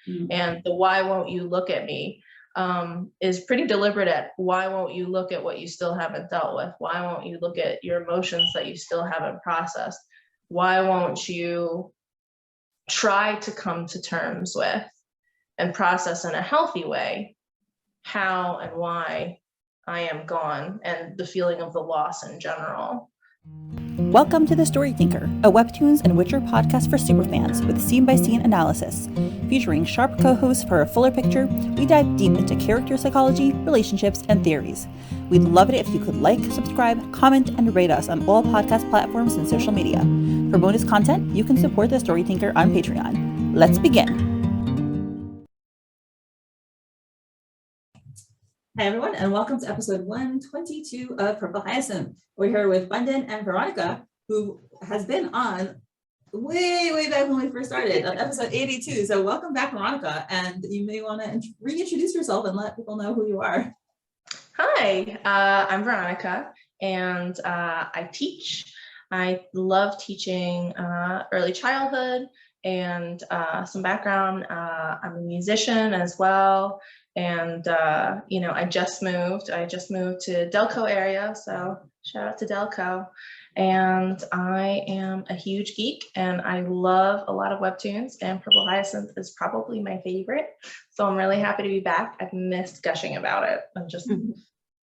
And the why won't you look at me is pretty deliberate at why won't you look at what you still haven't dealt with? Why won't you look at your emotions that you still haven't processed? Why won't you try to come to terms with and process in a healthy way how and why I am gone and the feeling of the loss in general? Welcome to The Story Thinker, a Webtoons and Witcher podcast for superfans with scene-by-scene analysis. Featuring sharp co-hosts for a fuller picture, we dive deep into character psychology, relationships, and theories. We'd love it if you could like, subscribe, comment, and rate us on all podcast platforms and social media. For bonus content, you can support The Story Thinker on Patreon. Let's begin. Hi everyone, and welcome to episode 122 of Purple Hyacinth. We're here with Bundin and Veronica, who has been on way back when we first started, on episode 82. So welcome back, Veronica, and you may want to reintroduce yourself and let people know who you are. Hi, I'm Veronica, and I teach. I love teaching early childhood and some background. I'm a musician as well. And, I just moved to Delco area. So shout out to Delco. And I am a huge geek and I love a lot of Webtoons, and Purple Hyacinth is probably my favorite. So I'm really happy to be back. I've missed gushing about it. I'm just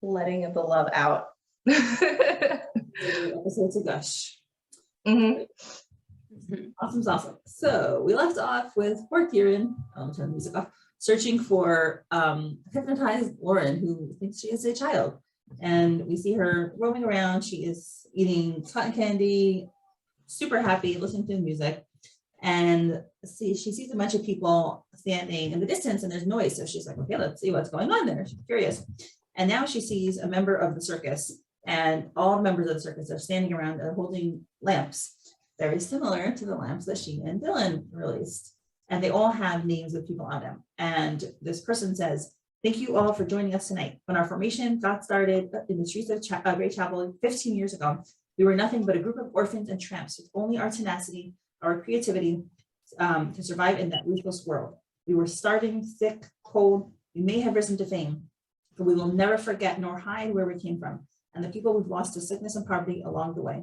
letting the love out. Episode to gush. Awesome. So we left off with poor Kieran. I'll turn the music off. Searching for Hypnotized Lauren, who thinks she is a child. And we see her roaming around. She is eating cotton candy, super happy, listening to music. And she sees a bunch of people standing in the distance and there's noise. So she's like, okay, let's see what's going on there. She's curious. And now she sees a member of the circus, and all the members of the circus are standing around and holding lamps, very similar to the lamps that she and Dylan released. And they all have names of people on them. And this person says, thank you all for joining us tonight. When our formation got started in the streets of Graychapel 15 years ago, we were nothing but a group of orphans and tramps with only our tenacity, our creativity to survive in that ruthless world. We were starving, sick, cold. We may have risen to fame, but we will never forget nor hide where we came from and the people we've lost to sickness and poverty along the way.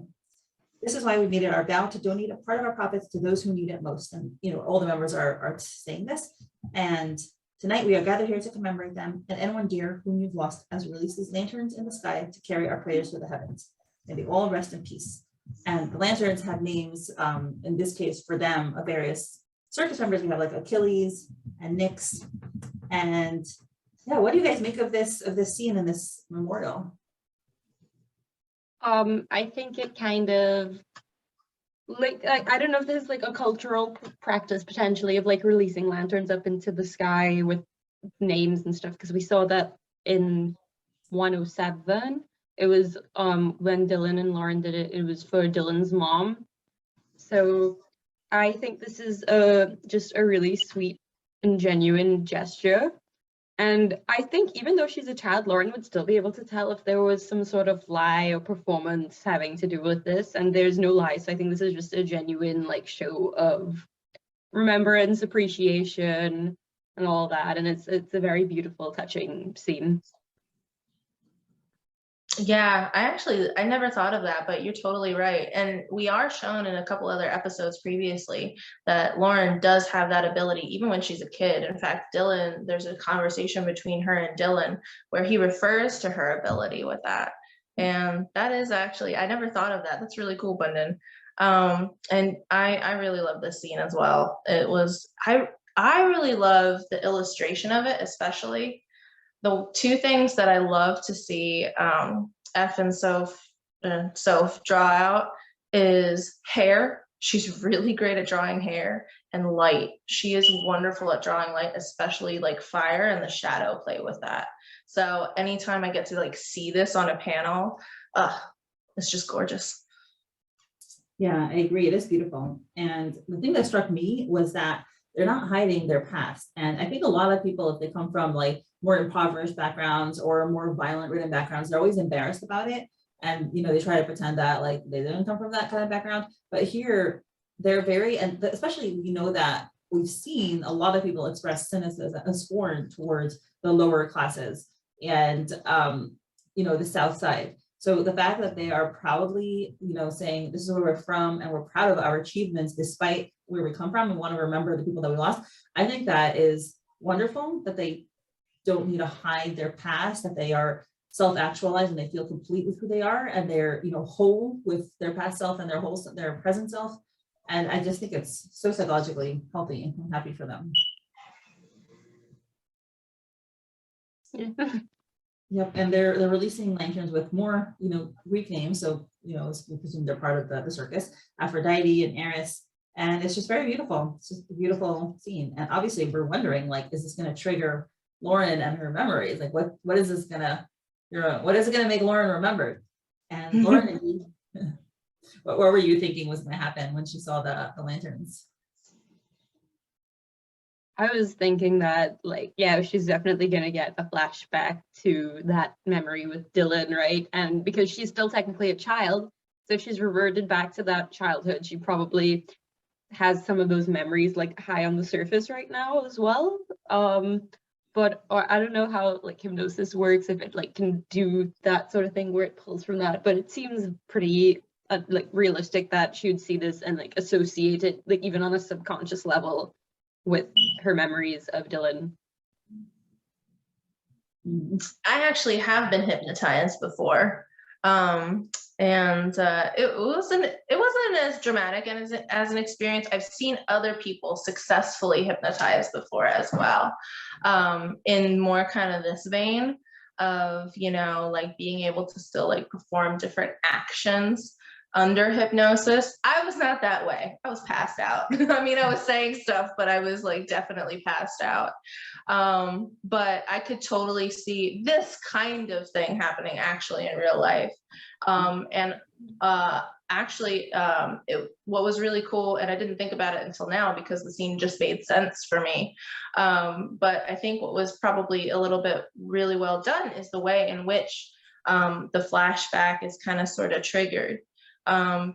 This is why we made it our vow to donate a part of our profits to those who need it most. And, all the members are saying this. And tonight we are gathered here to commemorate them and anyone dear whom you've lost as we release these lanterns in the sky to carry our prayers to the heavens. May they all rest in peace. And the lanterns have names, in this case for them, of various circus members. We have like Achilles and Nyx. And yeah, what do you guys make of this scene in this memorial? I think it kind of like I don't know if there's like a cultural practice potentially of like releasing lanterns up into the sky with names and stuff, because we saw that in 107. It was when Dylan and Lauren did it. It was for Dylan's mom. So I think this is just a really sweet and genuine gesture. And I think even though she's a child, Lauren would still be able to tell if there was some sort of lie or performance having to do with this. And there's no lie. So I think this is just a genuine like show of remembrance, appreciation, and all that. And it's a very beautiful, touching scene. Yeah, I never thought of that, but you're totally right. And we are shown in a couple other episodes previously that Lauren does have that ability, even when she's a kid. In fact, Dylan, there's a conversation between her and Dylan where he refers to her ability with that. And that is actually, I never thought of that. That's really cool, Bundin. And I really love this scene as well. It was, I really love the illustration of it, especially. The two things that I love to see F and Soph draw out is hair. She's really great at drawing hair, and light. She is wonderful at drawing light, especially like fire and the shadow play with that. So anytime I get to like see this on a panel, it's just gorgeous. Yeah, I agree. It is beautiful. And the thing that struck me was that they're not hiding their past. And I think a lot of people, if they come from like more impoverished backgrounds or more violent ridden backgrounds, they're always embarrassed about it. And, they try to pretend that like they didn't come from that kind of background. But here they're very, and especially, that we've seen a lot of people express cynicism and scorn towards the lower classes and, the South Side. So the fact that they are proudly, saying this is where we're from and we're proud of our achievements despite where we come from and want to remember the people that we lost, I think that is wonderful, that they don't need to hide their past, that they are self-actualized and they feel complete with who they are, and they're, whole with their past self and their present self. And I just think it's so psychologically healthy. I'm happy for them. Yep, and they're releasing lanterns with more, Greek names. So, we presume they're part of the circus, Aphrodite and Eris, and it's just very beautiful. It's just a beautiful scene. And obviously, we're wondering, like, is this going to trigger Lauren and her memories? Like, what is this gonna, what is it gonna make Lauren remembered? And Lauren, what were you thinking was going to happen when she saw the lanterns? I was thinking that, like, yeah, she's definitely going to get a flashback to that memory with Dylan, right? And because she's still technically a child, so if she's reverted back to that childhood, she probably has some of those memories, like, high on the surface right now as well. But I don't know how, like, hypnosis works, if it, like, can do that sort of thing where it pulls from that, but it seems pretty like realistic that she would see this and, like, associate it, like, even on a subconscious level with her memories of Dylan. I actually have been hypnotized before, and it wasn't as dramatic and as an experience. I've seen other people successfully hypnotized before as well, in more kind of this vein of, like, being able to still, like, perform different actions under hypnosis. I was not that way. I was passed out. I mean, I was saying stuff, but I was, like, definitely passed out. But I could totally see this kind of thing happening actually in real life. What was really cool, and I didn't think about it until now because the scene just made sense for me. But I think what was probably a little bit really well done is the way in which the flashback is kind of sort of triggered.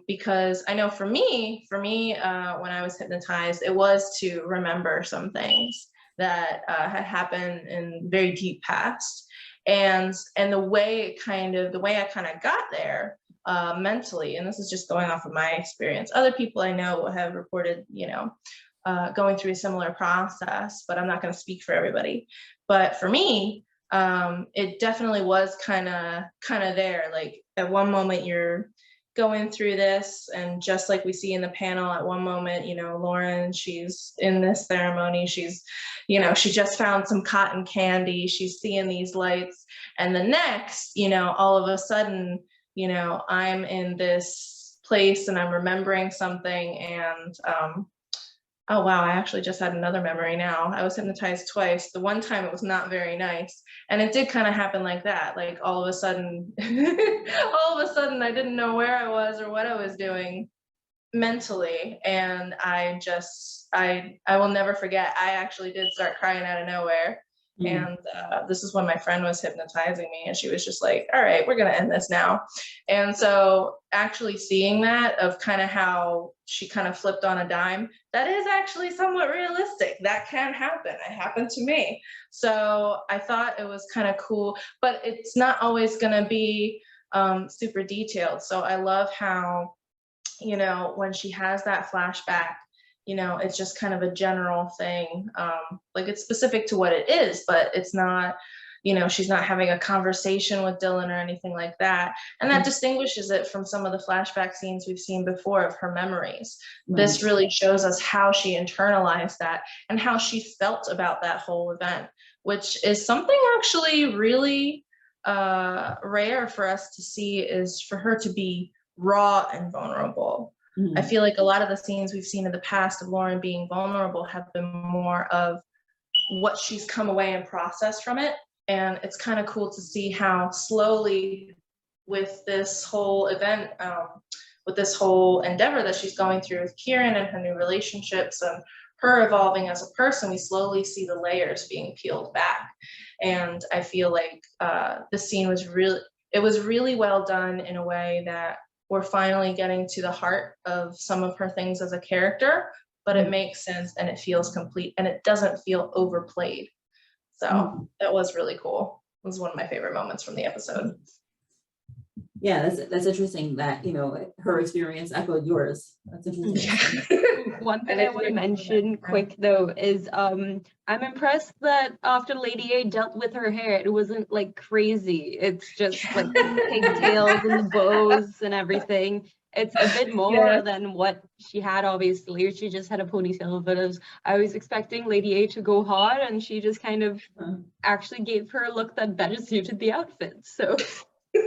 Because I know for me, when I was hypnotized, it was to remember some things that had happened in very deep past, and the way I kind of got there mentally, and this is just going off of my experience. Other people I know have reported, going through a similar process, but I'm not going to speak for everybody. But for me, it definitely was kind of there. Like, at one moment you're going through this, and just like we see in the panel, at one moment, Lauren, she's in this ceremony, she's, she just found some cotton candy, she's seeing these lights, and the next, all of a sudden, I'm in this place and I'm remembering something, and oh wow, I actually just had another memory now. I was hypnotized twice. The one time it was not very nice. And it did kind of happen like that. Like, all of a sudden, I didn't know where I was or what I was doing mentally. And I will never forget, I actually did start crying out of nowhere. And this is when my friend was hypnotizing me, and she was just like, all right, we're going to end this now. And so actually seeing that, of kind of how she kind of flipped on a dime, that is actually somewhat realistic. That can happen. It happened to me. So I thought it was kind of cool, but it's not always going to be super detailed. So I love how, when she has that flashback, it's just kind of a general thing. Like, it's specific to what it is, but it's not, she's not having a conversation with Dylan or anything like that. And that distinguishes it from some of the flashback scenes we've seen before of her memories. This really shows us how she internalized that and how she felt about that whole event, which is something actually really rare for us to see, is for her to be raw and vulnerable. I feel like a lot of the scenes we've seen in the past of Lauren being vulnerable have been more of what she's come away and processed from it. And it's kind of cool to see how slowly, with this whole event, with this whole endeavor that she's going through with Kieran and her new relationships and her evolving as a person, we slowly see the layers being peeled back. And I feel like this scene was really well done in a way that we're finally getting to the heart of some of her things as a character, but it makes sense and it feels complete and it doesn't feel overplayed. So that was really cool. It was one of my favorite moments from the episode. Yeah, that's interesting that, you know, her experience echoed yours. That's interesting. One thing I want to mention quick though is I'm impressed that after Lady A dealt with her hair, it wasn't like crazy. It's just like pigtails and the bows and everything. It's a bit more than what she had, obviously. She just had a ponytail, but I was expecting Lady A to go hard, and she just kind of actually gave her a look that better suited the outfit. So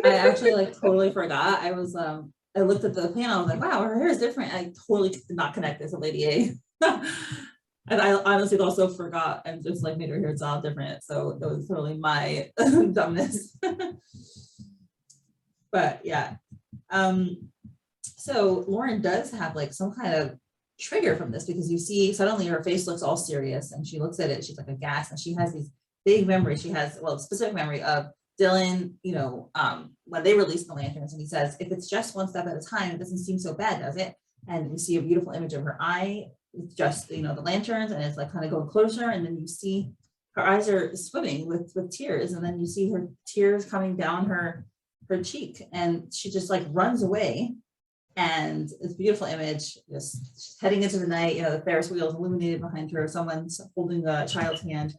I actually like totally forgot. I looked at the panel, I was like, wow, her hair is different. I totally did not connect this to Lady A. And I honestly also forgot and just like made her hair sound different. So that was totally my dumbness. But yeah. So Lauren does have like some kind of trigger from this, because you see suddenly her face looks all serious and she looks at it, she's like aghast, and she has these big memories. She has, well, specific memory of Dylan, you know, when they released the lanterns, and he says, if it's just one step at a time, it doesn't seem so bad, does it? And you see a beautiful image of her eye, it's just, you know, the lanterns, and it's like kind of going closer, and then you see her eyes are swimming with tears, and then you see her tears coming down her cheek, and she just like runs away. And it's a beautiful image, just heading into the night, you know, the Ferris wheel is illuminated behind her, someone's holding the child's hand,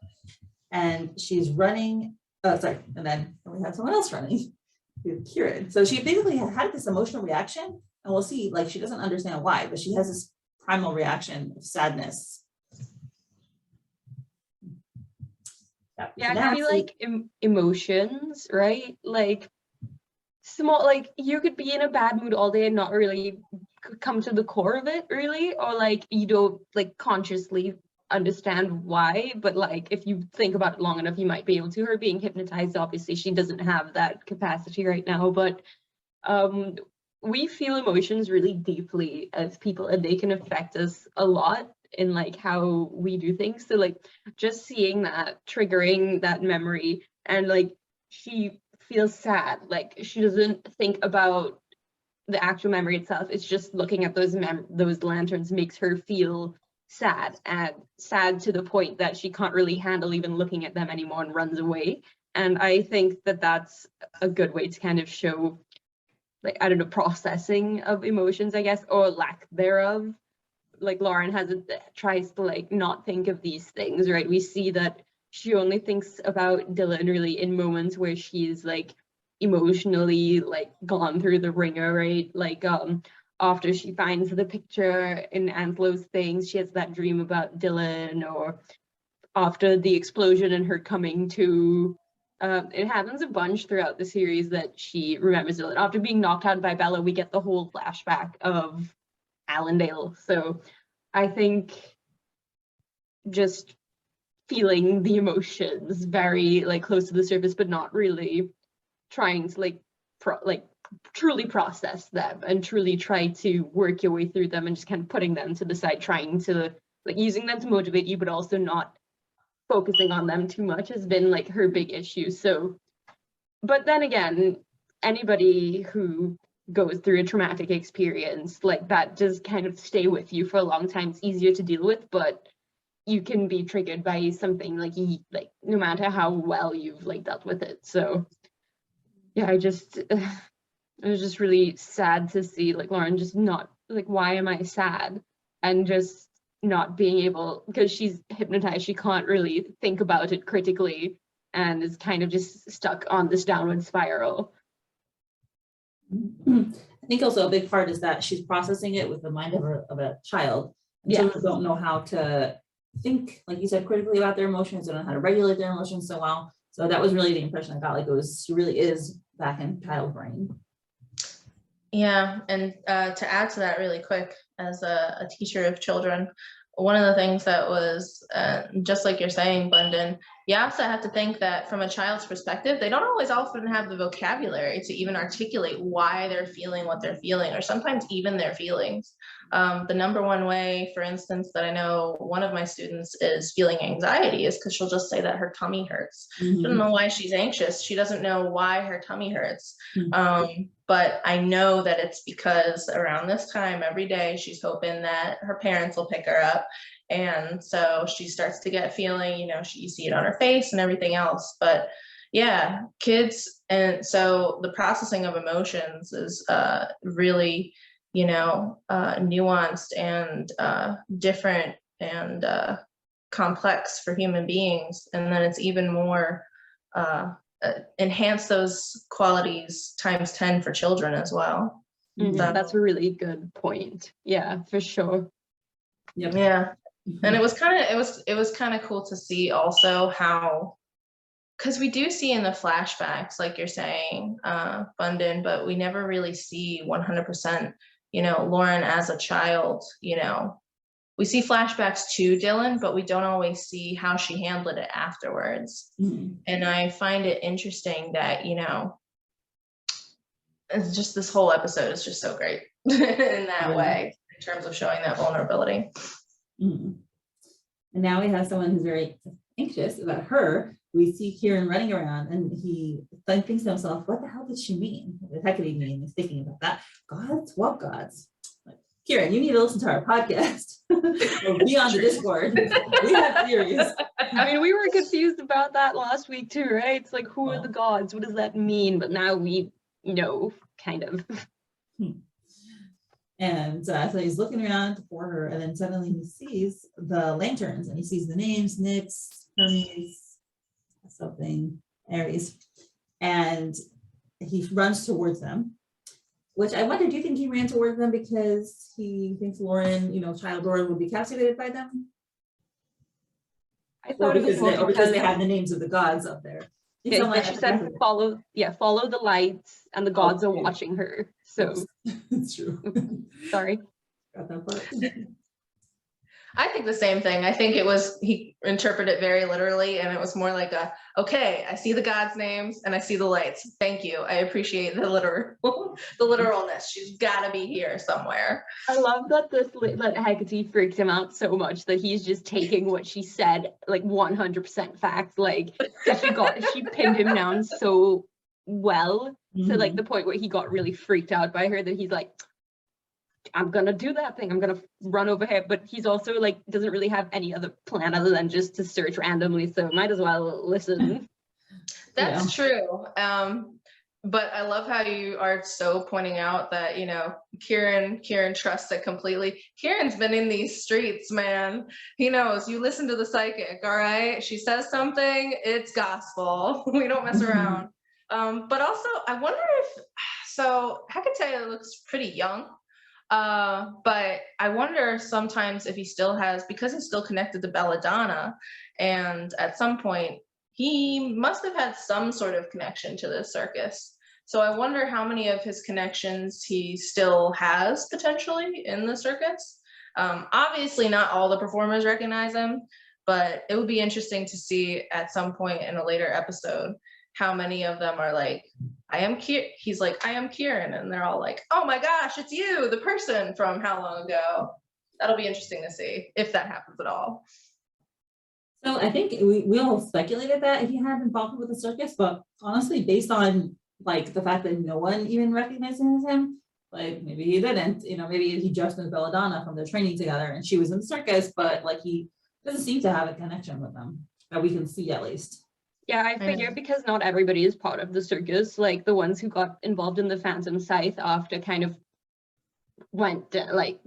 and she's running. Oh, sorry. And then we have someone else running, Kieran. So she basically had this emotional reaction, and we'll see, like, she doesn't understand why, but she has this primal reaction of sadness. Yeah, I feel like emotions, right? Like small, like you could be in a bad mood all day and not really come to the core of it, really, or like you don't like consciously understand why, but like if you think about it long enough, you might be able to. Her being hypnotized, obviously she doesn't have that capacity right now, but we feel emotions really deeply as people, and they can affect us a lot in like how we do things. So like just seeing that triggering that memory, and like she feels sad, like she doesn't think about the actual memory itself, it's just looking at those lanterns makes her feel sad, and sad to the point that she can't really handle even looking at them anymore and runs away. And I think that that's a good way to kind of show, like, I don't know, processing of emotions, I guess, or lack thereof. Like Lauren tries to like not think of these things, right? We see that she only thinks about Dylan really in moments where she's like emotionally like gone through the ringer, right? Like after she finds the picture in Anslow's things, she has that dream about Dylan, or after the explosion and her coming to. It happens a bunch throughout the series that she remembers Dylan. After being knocked out by Bella, we get the whole flashback of Allendale. So I think just feeling the emotions very like close to the surface, but not really trying to like truly process them and truly try to work your way through them, and just kind of putting them to the side, trying to like using them to motivate you, but also not focusing on them too much has been like her big issue. So, but then again, anybody who goes through a traumatic experience like that does kind of stay with you for a long time. It's easier to deal with, but you can be triggered by something like no matter how well you've like dealt with it. So yeah, it was just really sad to see like Lauren just not like, why am I sad? And just not being able, because she's hypnotized, she can't really think about it critically, and is kind of just stuck on this downward spiral. I think also a big part is that she's processing it with the mind of a child. And children don't know how to think, like you said, critically about their emotions. They don't know how to regulate their emotions so well. So that was really the impression I got. Like, she really is back in child brain. Yeah, and to add to that really quick, as a teacher of children, one of the things that was, just like you're saying, Bundin, you also have to think that from a child's perspective, they don't always often have the vocabulary to even articulate why they're feeling what they're feeling, or sometimes even their feelings. The number one way, for instance, that I know one of my students is feeling anxiety is because she'll just say that her tummy hurts. She doesn't know why she's anxious. She doesn't know why her tummy hurts. but I know that it's because around this time every day she's hoping that her parents will pick her up. And so she starts to get feeling, you see it on her face and everything else. But yeah, kids, and so the processing of emotions is really, nuanced and different and complex for human beings. And then it's even more enhance those qualities times 10 for children as well. So, that's a really good point. Yeah, for sure. Yep. Yeah. And it was kind of cool to see also how, because we do see in the flashbacks, like you're saying, Bundin, but we never really see 100%, Lauren as a child. We see flashbacks to Dylan, but we don't always see how she handled it afterwards. And I find it interesting that, it's just this whole episode is just so great in that way, in terms of showing that vulnerability. And now we have someone who's very anxious about her. We see Kieran running around and he thinks to himself, what the hell did she mean? What the heck did he mean? He's thinking about that. Gods? What gods? Kieran, you need to listen to our podcast. Or be on the Discord. We have theories. I mean, we were confused about that last week too, right? It's like, who are the gods? What does that mean? But now we know, kind of. And so he's looking around for her, and then suddenly he sees the lanterns, and he sees the names, Nyx, Hermes, something, Aries, and he runs towards them. Which I wonder, do you think he ran towards them because he thinks Lauren, child Lauren would be captivated by them? I thought because they have the names of the gods up there. Okay, but she said follow the lights, and the gods are watching her. So it's true. Sorry. Got that part. I think the same thing. I think he interpreted it very literally, and it was more like okay, I see the gods' names and I see the lights. Thank you. I appreciate the literalness. She's gotta be here somewhere. I love that that Hecate freaked him out so much that he's just taking what she said like 100% fact. Like she pinned him down so well to like the point where he got really freaked out by her that he's like, I'm gonna do that thing. I'm gonna run over here. But he's also like doesn't really have any other plan other than just to search randomly. So might as well listen. That's true. But I love how you are so pointing out that, Kieran trusts it completely. Kieran's been in these streets, man. He knows. You listen to the psychic, all right? She says something, it's gospel. We don't mess around. But also, I wonder Hecate looks pretty young. But I wonder sometimes if he still has, because he's still connected to Belladonna, and at some point he must have had some sort of connection to the circus. So I wonder how many of his connections he still has potentially in the circus. Obviously not all the performers recognize him, but it would be interesting to see at some point in a later episode how many of them are like, I am Kieran. He's like, I am Kieran. And they're all like, oh my gosh, it's you, the person from how long ago. That'll be interesting to see if that happens at all. So I think we all speculated that he had involvement with the circus, but honestly, based on like the fact that no one even recognizes him, like maybe he didn't, maybe he just knew Belladonna from their training together and she was in the circus, but like he doesn't seem to have a connection with them that we can see at least. Yeah, I figure because not everybody is part of the circus, like the ones who got involved in the Phantom Scythe after kind of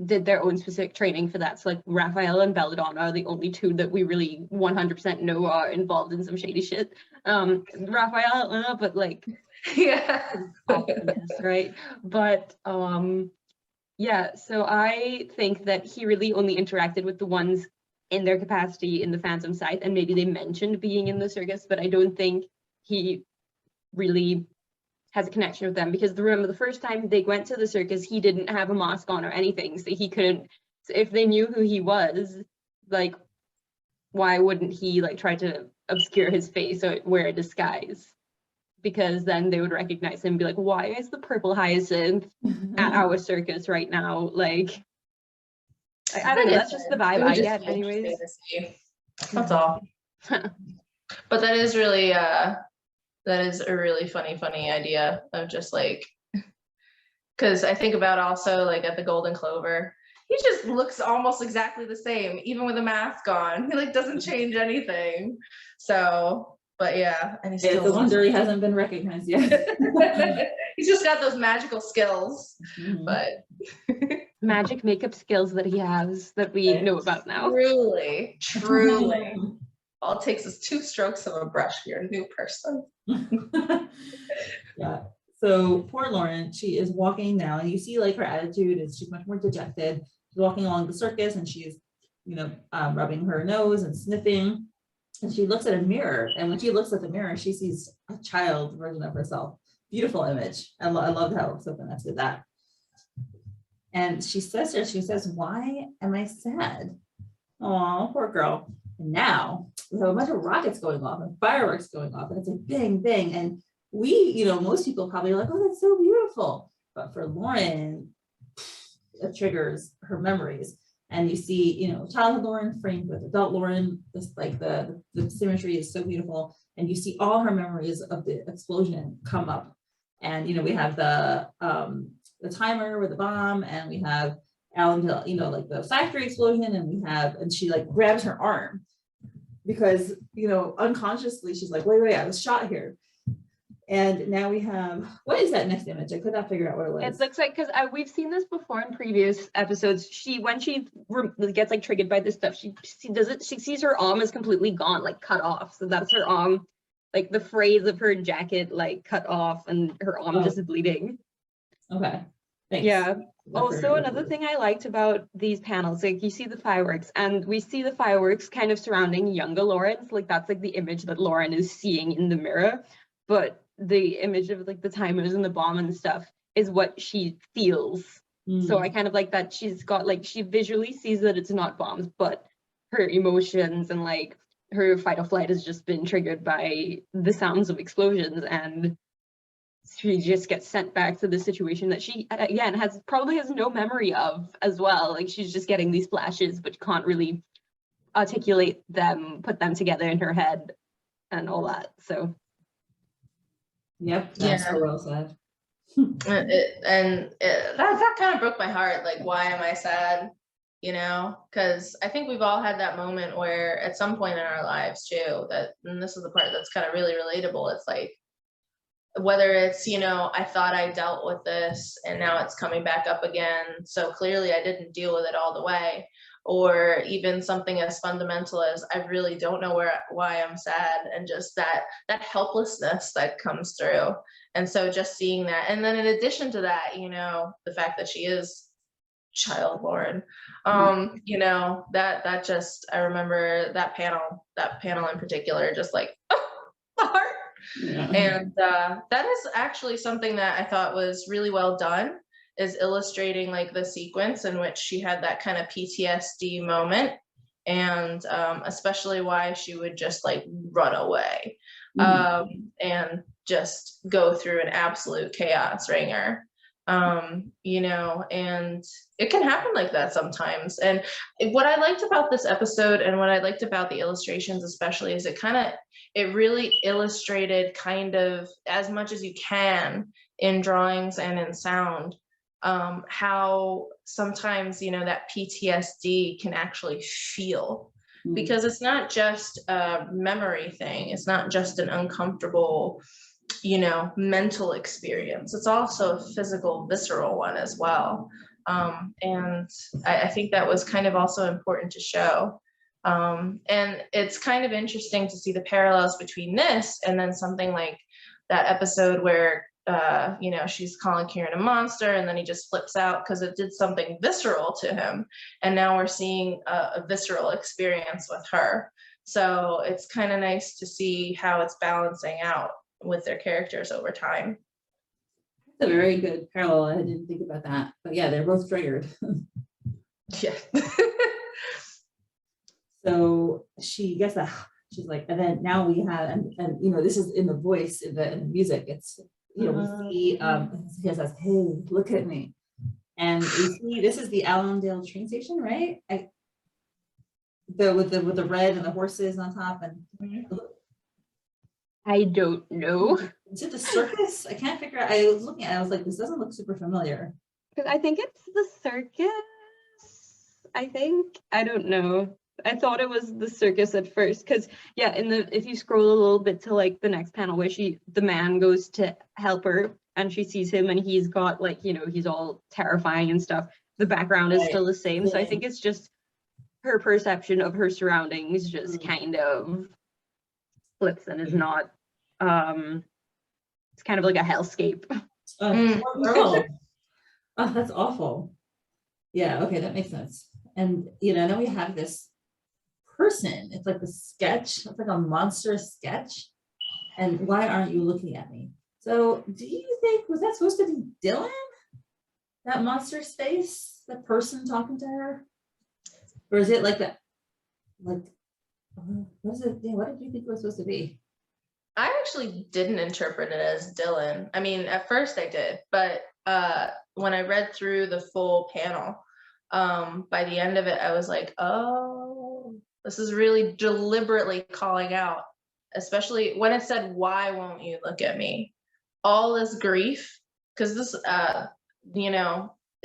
did their own specific training for that. So like Raphael and Belladonna are the only two that we really 100% know are involved in some shady shit. Raphael, but like, yeah, right? But yeah, so I think that he really only interacted with the ones in their capacity in the Phantom Scythe, and maybe they mentioned being in the circus, but I don't think he really has a connection with them, because remember the first time they went to the circus, he didn't have a mask on or anything, so he couldn't, so if they knew who he was, like, why wouldn't he like try to obscure his face or wear a disguise? Because then they would recognize him and be like, why is the purple hyacinth at our circus right now? Like, I don't know, that's just the vibe I get anyways. That's all. But that is really that is a really funny idea of just like Because I think about also like at the Golden Clover, he just looks almost exactly the same, even with a mask on. He like doesn't change anything. So, but yeah, and he's It's a wonder he hasn't been recognized yet. he's just got those magical skills. But Magic makeup skills that he has that we know about now. Truly. All it takes is 2 strokes of a brush. You're a new person. Yeah. So poor Lauren, she is walking now, and you see like her attitude is she's much more dejected. She's walking along the circus, and she's, rubbing her nose and sniffing. And she looks at a mirror, and when she looks at the mirror, she sees a child version of herself. Beautiful image. I love how Sophoness did that. And she says, "Why am I sad? Oh, poor girl." And now we have a bunch of rockets going off and fireworks going off, and it's a bang, bang. And we, most people probably are like, "Oh, that's so beautiful." But for Lauren, it triggers her memories. And you see, childhood Lauren framed with adult Lauren, just like the symmetry is so beautiful. And you see all her memories of the explosion come up. And, we have the timer with the bomb, and we have Allendale, like the factory explosion, and she like grabs her arm because, unconsciously she's like, wait, I was shot here. And now we have, what is that next image? I could not figure out what it was. It looks like, because we've seen this before in previous episodes. When she gets like triggered by this stuff, she sees her arm is completely gone, like cut off. So that's her arm, like the phrase of her jacket, like cut off, and her arm just is bleeding. Okay. Thanks. Yeah. Also, another thing I liked about these panels, like you see the fireworks, and we see the fireworks kind of surrounding younger Lauren. So, like that's like the image that Lauren is seeing in the mirror, but the image of like the timers and the bomb and stuff is what she feels. So I kind of like that she's got like, she visually sees that it's not bombs, but her emotions and like her fight or flight has just been triggered by the sounds of explosions, and she just gets sent back to the situation that she again probably has no memory of as well. Like she's just getting these flashes but can't really articulate them, put them together in her head and all that. So yep, that's so well said. That kind of broke my heart. Like, why am I sad? Because I think we've all had that moment where at some point in our lives too, and this is the part that's kind of really relatable. It's like, whether it's, I thought I dealt with this and now it's coming back up again. So clearly I didn't deal with it all the way. Or even something as fundamental as I really don't know why I'm sad, and just that helplessness that comes through. And so just seeing that, and then in addition to that, the fact that she is child Lauren, that just, I remember that panel in particular, just like, oh, my heart. Yeah. And that is actually something that I thought was really well done, is illustrating like the sequence in which she had that kind of PTSD moment, and especially why she would just like run away and just go through an absolute chaos ringer. And it can happen like that sometimes. And what I liked about this episode, and what I liked about the illustrations especially, is it really illustrated kind of as much as you can in drawings and in sound, how sometimes, that PTSD can actually feel, because it's not just a memory thing. It's not just an uncomfortable, mental experience. It's also a physical, visceral one as well. And I think that was kind of also important to show. And it's kind of interesting to see the parallels between this and then something like that episode where she's calling Kieran a monster, and then he just flips out because it did something visceral to him. And now we're seeing a visceral experience with her. So it's kind of nice to see how it's balancing out with their characters over time. That's a very good parallel. I didn't think about that. But yeah, they're both triggered. Yeah. So she gets that. She's like, and then now we have, and this is in the voice, in the music. It's, we see, he says, "Hey, look at me." And we see, this is the Allendale train station, right? With the red and the horses on top. And I don't know. Is it the circus? I can't figure out. I was looking at it, I was like, this doesn't look super familiar. Because I think it's the circus. I think. I don't know. I thought it was the circus at first. Because yeah, if you scroll a little bit to like the next panel where the man goes to help her and she sees him and he's got like, he's all terrifying and stuff. The background is still the same. So I think it's just her perception of her surroundings just kind of flips and is not it's kind of like a hellscape. Oh, that's awful. Yeah, okay, that makes sense. And then we have this person. It's like the sketch. It's like a monster sketch. And why aren't you looking at me? So do you think, was that supposed to be Dylan? That monster space? The person talking to her? Or is it like that? Like, what is it? What did you think it was supposed to be? I actually didn't interpret it as Dylan. I mean, at first I did, but when I read through the full panel, by the end of it, I was like, oh, this is really deliberately calling out, especially when it said, why won't you look at me? All this grief, because this,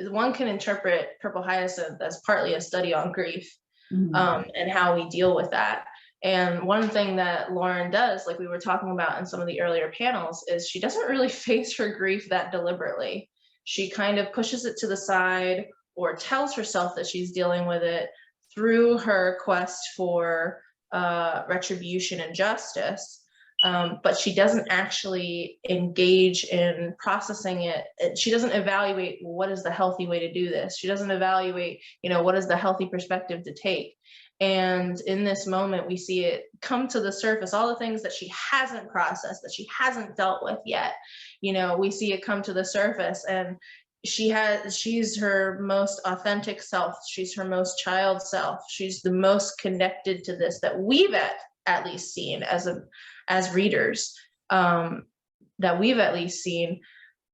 one can interpret Purple Hyacinth as partly a study on grief, and how we deal with that. And one thing that Lauren does, like we were talking about in some of the earlier panels, is she doesn't really face her grief that deliberately. She kind of pushes it to the side or tells herself that she's dealing with it through her quest for retribution and justice. But she doesn't actually engage in processing it. She doesn't evaluate, what is the healthy way to do this? She doesn't evaluate, what is the healthy perspective to take? And in this moment, we see it come to the surface, all the things that she hasn't processed, that she hasn't dealt with yet. We see it come to the surface, and she's her most authentic self. She's her most child self. She's the most connected to this that we've at least seen as readers, that we've at least seen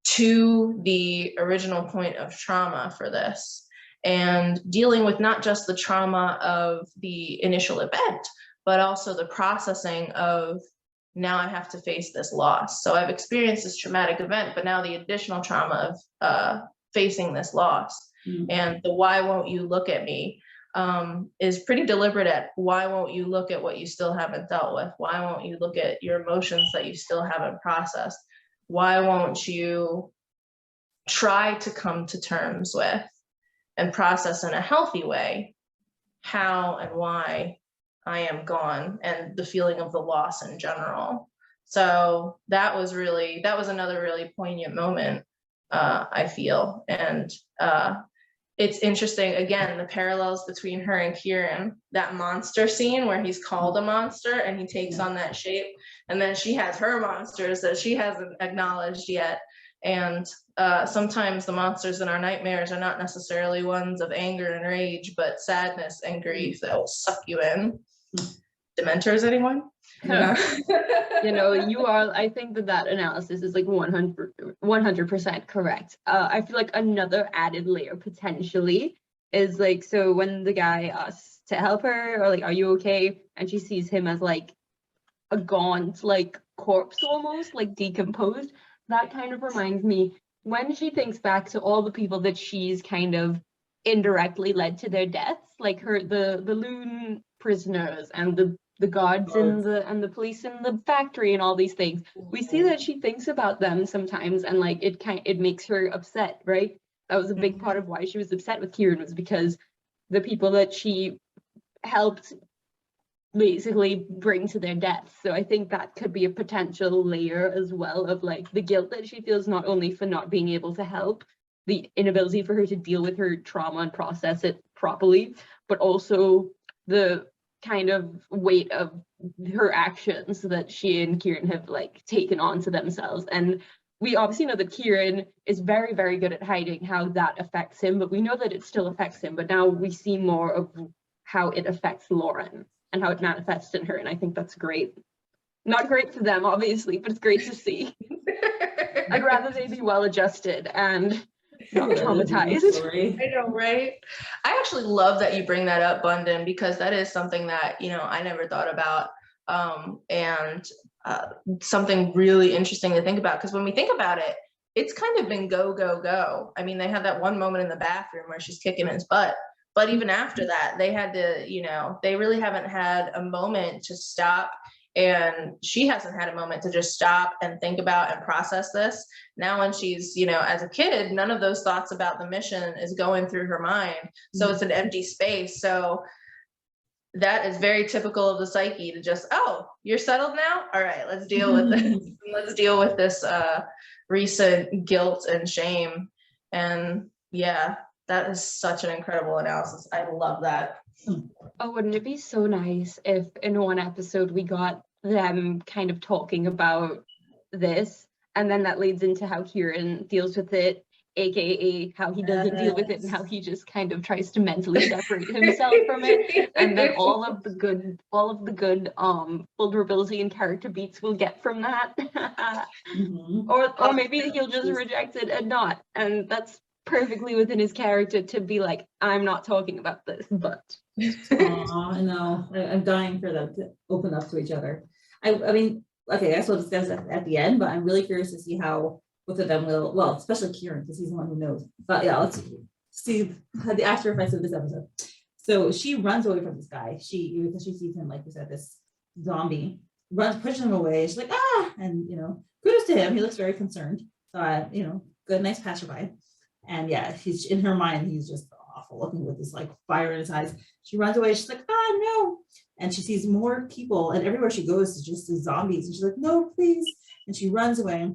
to the original point of trauma for this. And dealing with not just the trauma of the initial event, but also the processing of, now I have to face this loss. So I've experienced this traumatic event, but now the additional trauma of facing this loss. And the why won't you look at me is pretty deliberate at, why won't you look at what you still haven't dealt with? Why won't you look at your emotions that you still haven't processed? Why won't you try to come to terms with and process in a healthy way how and why I am gone, and the feeling of the loss in general? So that was another really poignant moment, I feel. And it's interesting, again, the parallels between her and Kieran, that monster scene where he's called a monster and he takes on that shape, and then she has her monsters that she hasn't acknowledged yet. And sometimes the monsters in our nightmares are not necessarily ones of anger and rage, but sadness and grief that will suck you in. Dementors, anyone? I think that analysis is like 100% correct. I feel like another added layer potentially is like, so when the guy asks to help her, or like, are you okay? And she sees him as like a gaunt, like corpse almost, like decomposed. That kind of reminds me, when she thinks back to all the people that she's kind of indirectly led to their deaths, like the loon prisoners and the guards and the police in the factory and all these things, we see that she thinks about them sometimes, and like it makes her upset, right? That was a big part of why she was upset with Kieran, was because the people that she helped basically bring to their deaths. So I think that could be a potential layer as well of like the guilt that she feels, not only for not being able to help, the inability for her to deal with her trauma and process it properly, but also the kind of weight of her actions that she and Kieran have like taken on to themselves. And we obviously know that Kieran is very, very good at hiding how that affects him, but we know that it still affects him. But now we see more of how it affects Lauren and how it manifests in her. And I think that's great. Not great for them, obviously, but it's great to see. I'd rather they be well adjusted and not traumatized. I know, right? I actually love that you bring that up, Bundin, because that is something that, I never thought about. and something really interesting to think about, because when we think about it, it's kind of been go, go, go. I mean, they had that one moment in the bathroom where she's kicking his butt, but even after that, they had to, they really haven't had a moment to stop. And she hasn't had a moment to just stop and think about and process this. Now, when she's, as a kid, none of those thoughts about the mission is going through her mind. So it's an empty space. So that is very typical of the psyche to just, oh, you're settled now? All right, let's deal with this. Let's deal with this recent guilt and shame. And yeah, that is such an incredible analysis. I love that. Oh, wouldn't it be so nice if in one episode we got them kind of talking about this, and then that leads into how Kieran deals with it, aka how he doesn't deal with it and how he just kind of tries to mentally separate himself from it, and then all of the good vulnerability and character beats we'll get from that. Or maybe he'll just reject it and not, and that's perfectly within his character to be like, I'm not talking about this, but I know. I'm dying for them to open up to each other. I mean, okay, I guess we'll discuss it at the end, but I'm really curious to see how both of them will, well, especially Kieran, because he's the one who knows. But yeah, let's see the after effects of this episode. So she runs away from this guy. Because she sees him, like we said, this zombie, pushes him away. She's like, ah, and kudos to him. He looks very concerned. So good, nice passerby. And yeah, he's in her mind, he's just awful looking with this like fire in his eyes. She runs away. She's like, ah, no. And she sees more people, and everywhere she goes is just the zombies. And she's like, no, please. And she runs away.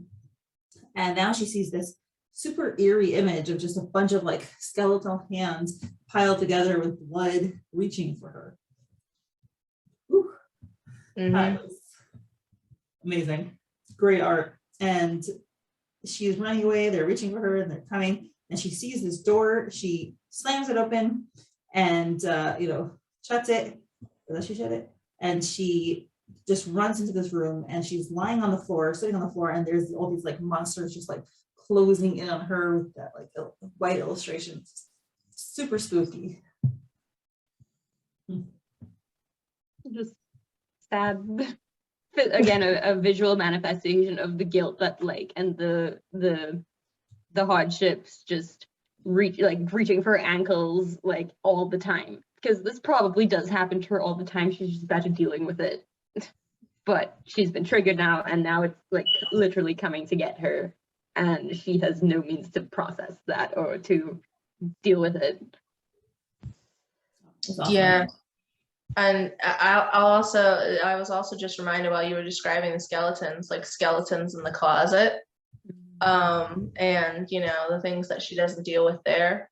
And now she sees this super eerie image of just a bunch of like skeletal hands piled together with blood reaching for her. Amazing. Great art. And she's running away. They're reaching for her and they're coming. And she sees this door. She slams it open and, shuts it. Or does she shut it? And she just runs into this room, and she's lying on the floor, sitting on the floor, and there's all these like monsters just like closing in on her with that like white illustration. Super spooky. Just sad. Again, a visual manifestation of the guilt that and the hardships, just reaching for her ankles like all the time, because this probably does happen to her all the time. She's just bad at dealing with it. But she's been triggered now, and now it's like literally coming to get her, and she has no means to process that or to deal with it. Awesome. Yeah. And I was also just reminded while you were describing the skeletons, like skeletons in the closet, and the things that she doesn't deal with there.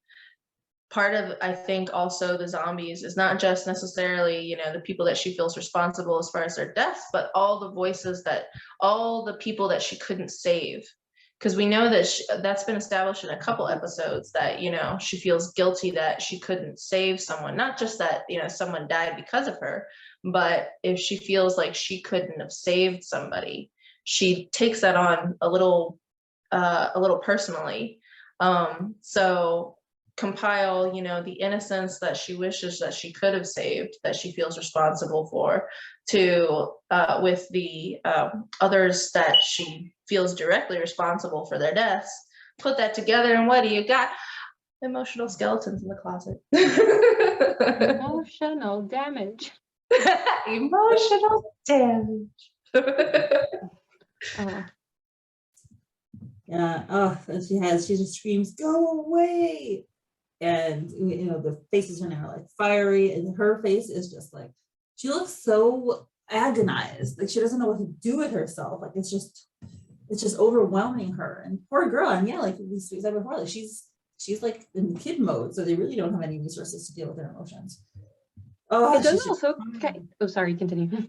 Part of, I think, also the zombies is not just necessarily, the people that she feels responsible as far as their deaths, but all the people that she couldn't save. Because we know that that's been established in a couple episodes that, she feels guilty that she couldn't save someone. Not just that, someone died because of her, but if she feels like she couldn't have saved somebody, she takes that on a little personally. So compile, the innocence that she wishes that she could have saved, that she feels responsible for, to with the others that she feels directly responsible for their deaths. Put that together, and what do you got? Emotional skeletons in the closet. Emotional damage. Emotional damage. Yeah. And she just screams, "Go away!" And the faces are now like fiery, and her face is just like, she looks so agonized, like she doesn't know what to do with herself. Like it's just overwhelming her. And poor girl. And yeah, like we said before, like she's like in kid mode, so they really don't have any resources to deal with their emotions. It does also. Oh, sorry. Continue.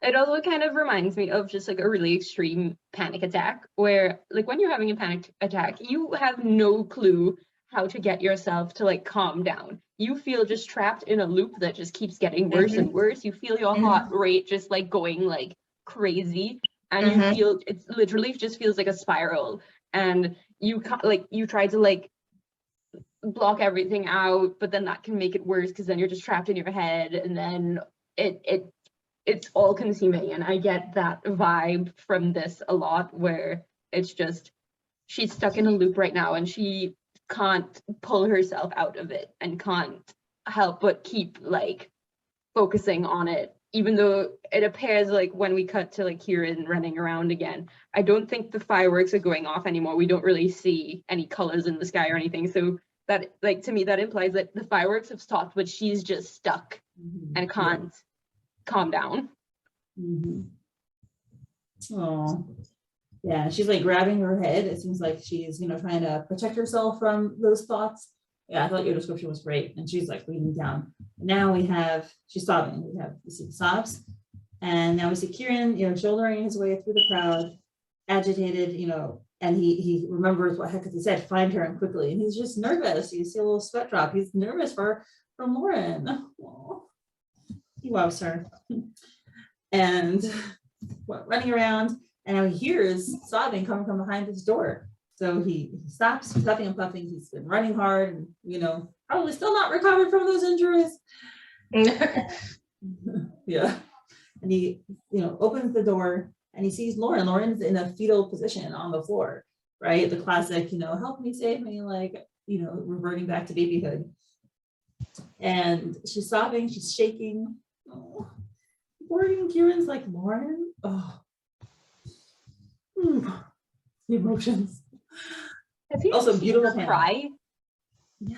It also kind of reminds me of just like a really extreme panic attack, where like when you're having a panic attack, you have no clue how to get yourself to like calm down. You feel just trapped in a loop that just keeps getting worse and worse. You feel your heart rate just like going like crazy, and you feel it's literally just feels like a spiral. And you try to like block everything out, but then that can make it worse because then you're just trapped in your head, and then it it's all consuming, and I get that vibe from this a lot, where it's just she's stuck in a loop right now and she can't pull herself out of it and can't help but keep like focusing on it, even though it appears like when we cut to like Kieran running around again, I don't think the fireworks are going off anymore. We don't really see any colors in the sky or anything, so that, like, to me that implies that the fireworks have stopped, but she's just stuck and can't calm down. Oh, yeah, she's like grabbing her head. It seems like she's, you know, trying to protect herself from those thoughts. Yeah, I thought your description was great. And she's like leaning down. Now she's sobbing. We see the sobs. And now we see Kieran, you know, shouldering his way through the crowd, agitated, you know, and he remembers what Hecate said, find her and quickly. And he's just nervous. You see a little sweat drop. He's nervous for Lauren. Oh, he loves her. And running around, and now he hears sobbing coming from behind his door. So he stops, puffing and puffing. He's been running hard and, you know, probably still not recovered from those injuries. Yeah. And he, you know, opens the door and he sees Lauren. Lauren's in a fetal position on the floor, right? The classic, you know, help me, save me, like, you know, reverting back to babyhood. And she's sobbing, she's shaking. Oh, Kieran's like, Lauren, oh. The emotions. Have you Also seen beautiful her cry? Yeah.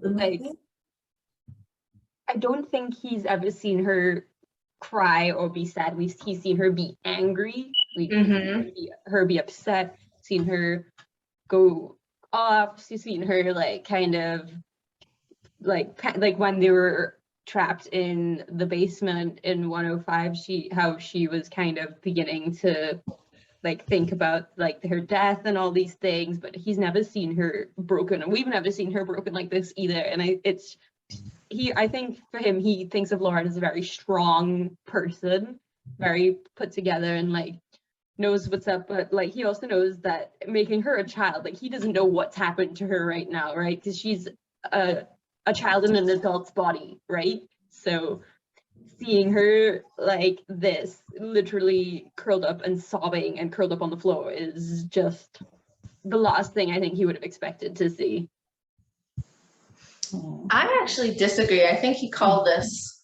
Like, I don't think he's ever seen her cry or be sad. He's seen her be angry. We've seen her be upset, seen her go off, seen her like kind of like when they were trapped in the basement in 105, how she was kind of beginning to like think about like her death and all these things, but he's never seen her broken, and we've never seen her broken like this either. And I think for him, he thinks of Lauren as a very strong person, very put together, and like knows what's up, but like he also knows that making her a child, like he doesn't know what's happened to her right now, right? Because she's a child in an adult's body, right? So seeing her like this, literally curled up and sobbing and curled up on the floor, is just the last thing I think he would have expected to see. I actually disagree. I think he called this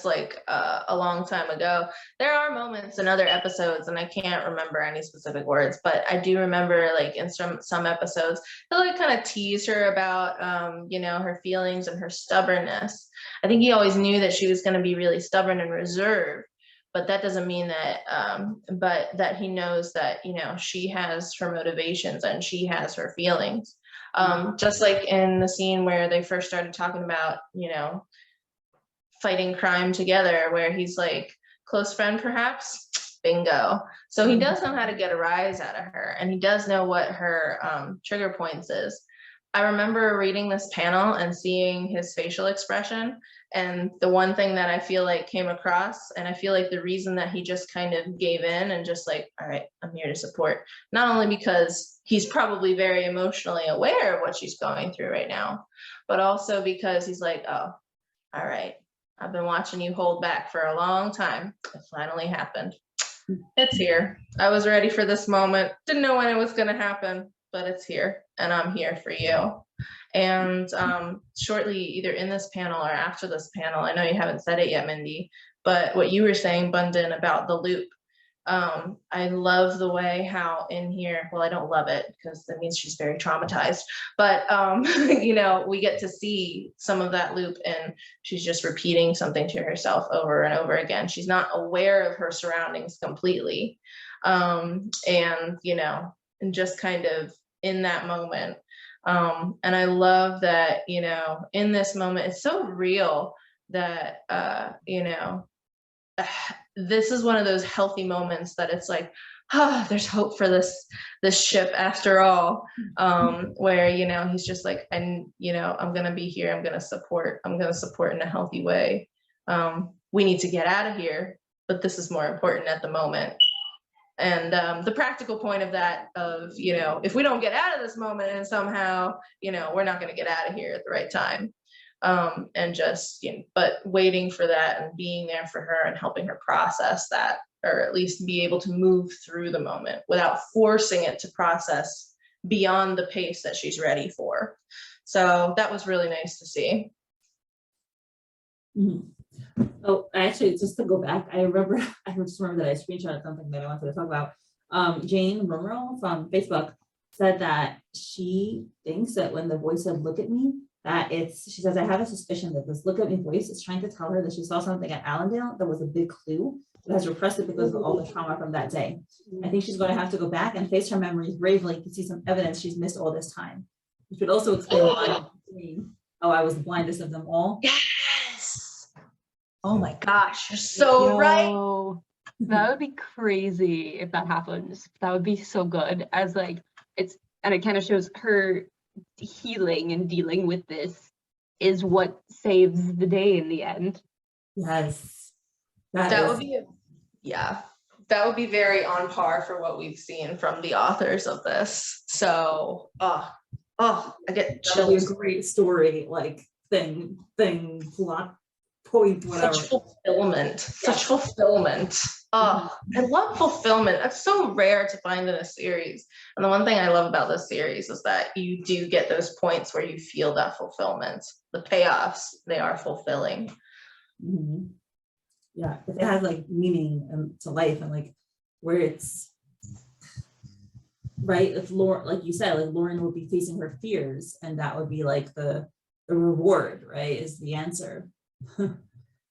like a long time ago. There are moments in other episodes, and I can't remember any specific words, but I do remember like in some episodes he'll like kind of tease her about you know, her feelings and her stubbornness. I think he always knew that she was going to be really stubborn and reserved, but that doesn't mean that but that he knows that, you know, she has her motivations and she has her feelings. Just like in the scene where they first started talking about, you know, fighting crime together, where he's like, close friend perhaps, bingo. So he does know how to get a rise out of her, and he does know what her trigger points is. I remember reading this panel and seeing his facial expression, and the one thing that I feel like came across, and I feel like the reason that he just kind of gave in and just like, all right, I'm here to support, not only because he's probably very emotionally aware of what she's going through right now, but also because he's like, oh, all right, I've been watching you hold back for a long time. It finally happened. It's here. I was ready for this moment. Didn't know when it was going to happen, but it's here, and I'm here for you. And shortly, either in this panel or after this panel, I know you haven't said it yet, Mindy, but what you were saying, Bundin, about the loop, I love the way how in here, well, I don't love it because that means she's very traumatized, but you know, we get to see some of that loop, and she's just repeating something to herself over and over again. She's not aware of her surroundings completely, and you know, and just kind of in that moment. And I love that, you know, in this moment, it's so real that, you know, this is one of those healthy moments that it's like, there's hope for this ship after all, where, you know, he's just like, and, you know, I'm going to be here. I'm going to support in a healthy way. We need to get out of here, but this is more important at the moment. And the practical point of that, of, you know, if we don't get out of this moment and somehow, you know, we're not going to get out of here at the right time. and just, but waiting for that and being there for her and helping her process that, or at least be able to move through the moment without forcing it to process beyond the pace that she's ready for. So that was really nice to see. Mm-hmm. Oh, actually, just to go back, I just remember that I screenshotted something that I wanted to talk about. Jane Romero from Facebook said that she thinks that when the voice said, "Look at me," that she says, "I have a suspicion that this look at me voice is trying to tell her that she saw something at Allendale that was a big clue, but has repressed it because of all the trauma from that day. I think she's going to have to go back and face her memories bravely to see some evidence she's missed all this time," which would also explain why, "Oh, I was the blindest of them all." Yes. Oh my gosh, you're so right. That would be crazy if that happens. That would be so good. As like and it kind of shows her healing and dealing with this is what saves the day in the end. Yes. That would be that would be very on par for what we've seen from the authors of this. So I get chills. That would be a great story, like thing, plot point, whatever. Such fulfillment. I love fulfillment. That's so rare to find in a series. And the one thing I love about this series is that you do get those points where you feel that fulfillment. The payoffs, they are fulfilling. Mm-hmm. Yeah, if it has like meaning to life, and like where it's right, if Lauren, like you said, like Lauren would be facing her fears, and that would be like the reward, right? Is the answer. When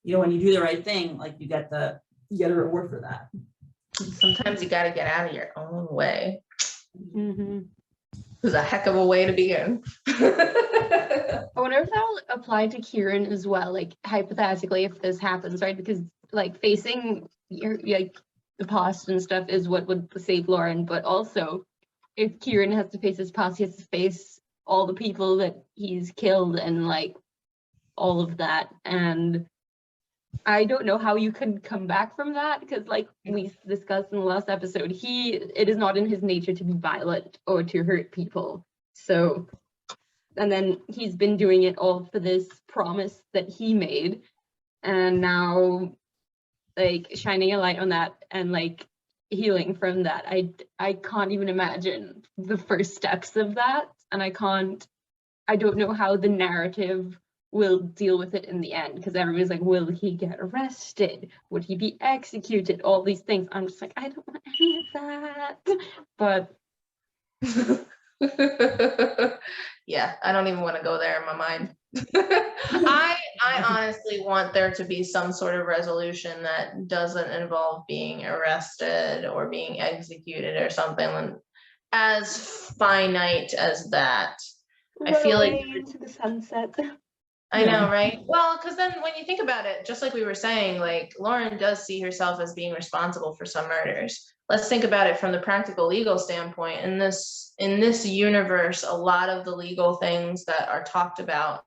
you do the right thing, like you get a reward for that. Sometimes you got to get out of your own way. Mm-hmm. It's a heck of a way to begin. I wonder if that'll apply to Kieran as well, like hypothetically, if this happens, right? Because like facing your like the past and stuff is what would save Lauren, but also if Kieran has to face his past, he has to face all the people that he's killed and like all of that. And I don't know how you can come back from that, because like we discussed in the last episode, it is not in his nature to be violent or to hurt people. So, and then he's been doing it all for this promise that he made, and now like shining a light on that and like healing from that. I can't even imagine the first steps of that, and I don't know how the narrative will deal with it in the end, because everybody's like, will he get arrested? Would he be executed? All these things. I'm just like, I don't want any of that. But yeah, I don't even want to go there in my mind. I honestly want there to be some sort of resolution that doesn't involve being arrested or being executed or something as finite as that. I feel like into the sunset. I know, right? Well, because then when you think about it, just like we were saying, like Lauren does see herself as being responsible for some murders. Let's think about it from the practical legal standpoint. In this universe, a lot of the legal things that are talked about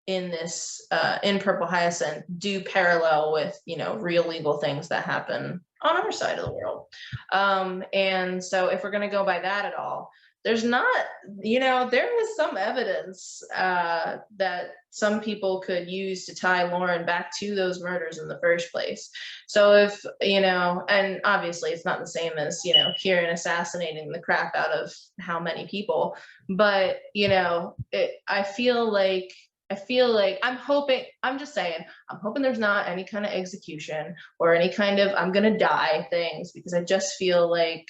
in this in Purple Hyacinth do parallel with real legal things that happen on our side of the world. And so if we're going to go by that at all, there's not, there is some evidence that some people could use to tie Lauren back to those murders in the first place. So if, and obviously it's not the same as, Kieran assassinating the crap out of how many people, but, I feel like I'm hoping there's not any kind of execution or any kind of I'm gonna die things, because I just feel like,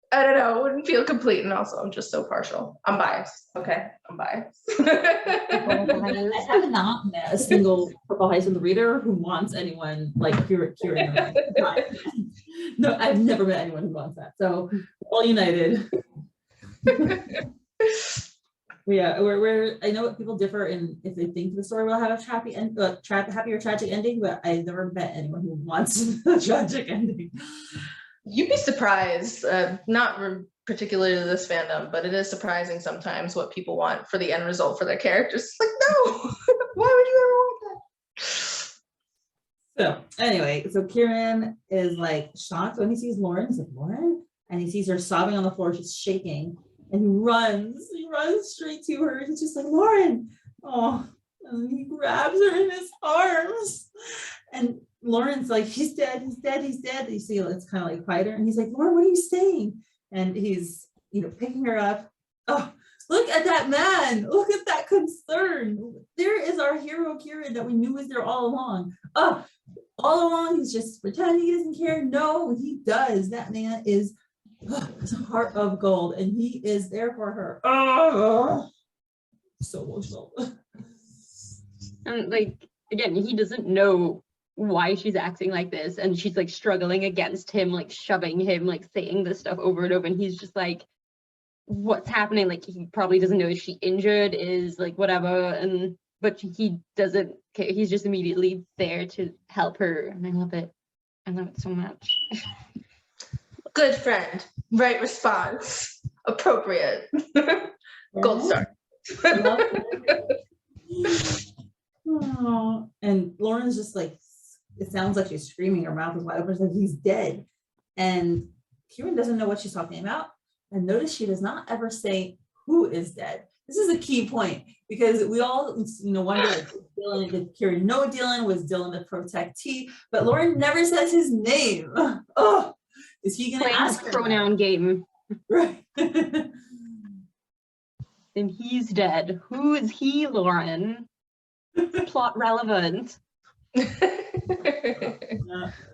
I don't know, it wouldn't feel complete. And also I'm just so partial. I'm biased. Okay, I'm biased. I have not met a single Purple Hyacinth reader who wants anyone like Kieran. No, I've never met anyone who wants that. So all united. Yeah, I know people differ in if they think the story will have a happy or tragic ending, but I've never met anyone who wants a tragic ending. You'd be surprised, not particularly to this fandom, but it is surprising sometimes what people want for the end result for their characters. It's like, no, why would you ever want that? So anyway, so Kieran is like shocked when he sees Lauren. He's like, Lauren? And he sees her sobbing on the floor, she's shaking. And he runs straight to her. He's just like, Lauren, oh, and he grabs her in his arms. And Lauren's like, he's dead, he's dead, he's dead. You see, it's kind of like quieter. And he's like, Lauren, what are you saying? And he's, picking her up. Oh, look at that man. Look at that concern. There is our hero, Kieran, that we knew was there all along. Oh, all along, he's just pretending he doesn't care. No, he does. That man is his heart of gold, and he is there for her. Oh, so emotional. And like, again, he doesn't know why she's acting like this, and she's like struggling against him, like shoving him, like saying this stuff over and over, and he's just like, what's happening? Like, he probably doesn't know, is she injured, is like whatever, but he doesn't care. He's just immediately there to help her, and I love it so much. Good friend, right response, appropriate. Gold star. Oh, and Lauren's just like, it sounds like she's screaming, her mouth is wide open. It's like, he's dead. And Kieran doesn't know what she's talking about. And notice she does not ever say who is dead. This is a key point, because we all, wonder, like, did Kieran know Dylan? Was Dylan the protectee? But Lauren never says his name. Oh, is he going to ask her? Pronoun game. Right. Then he's dead. Who is he, Lauren? Plot relevant. It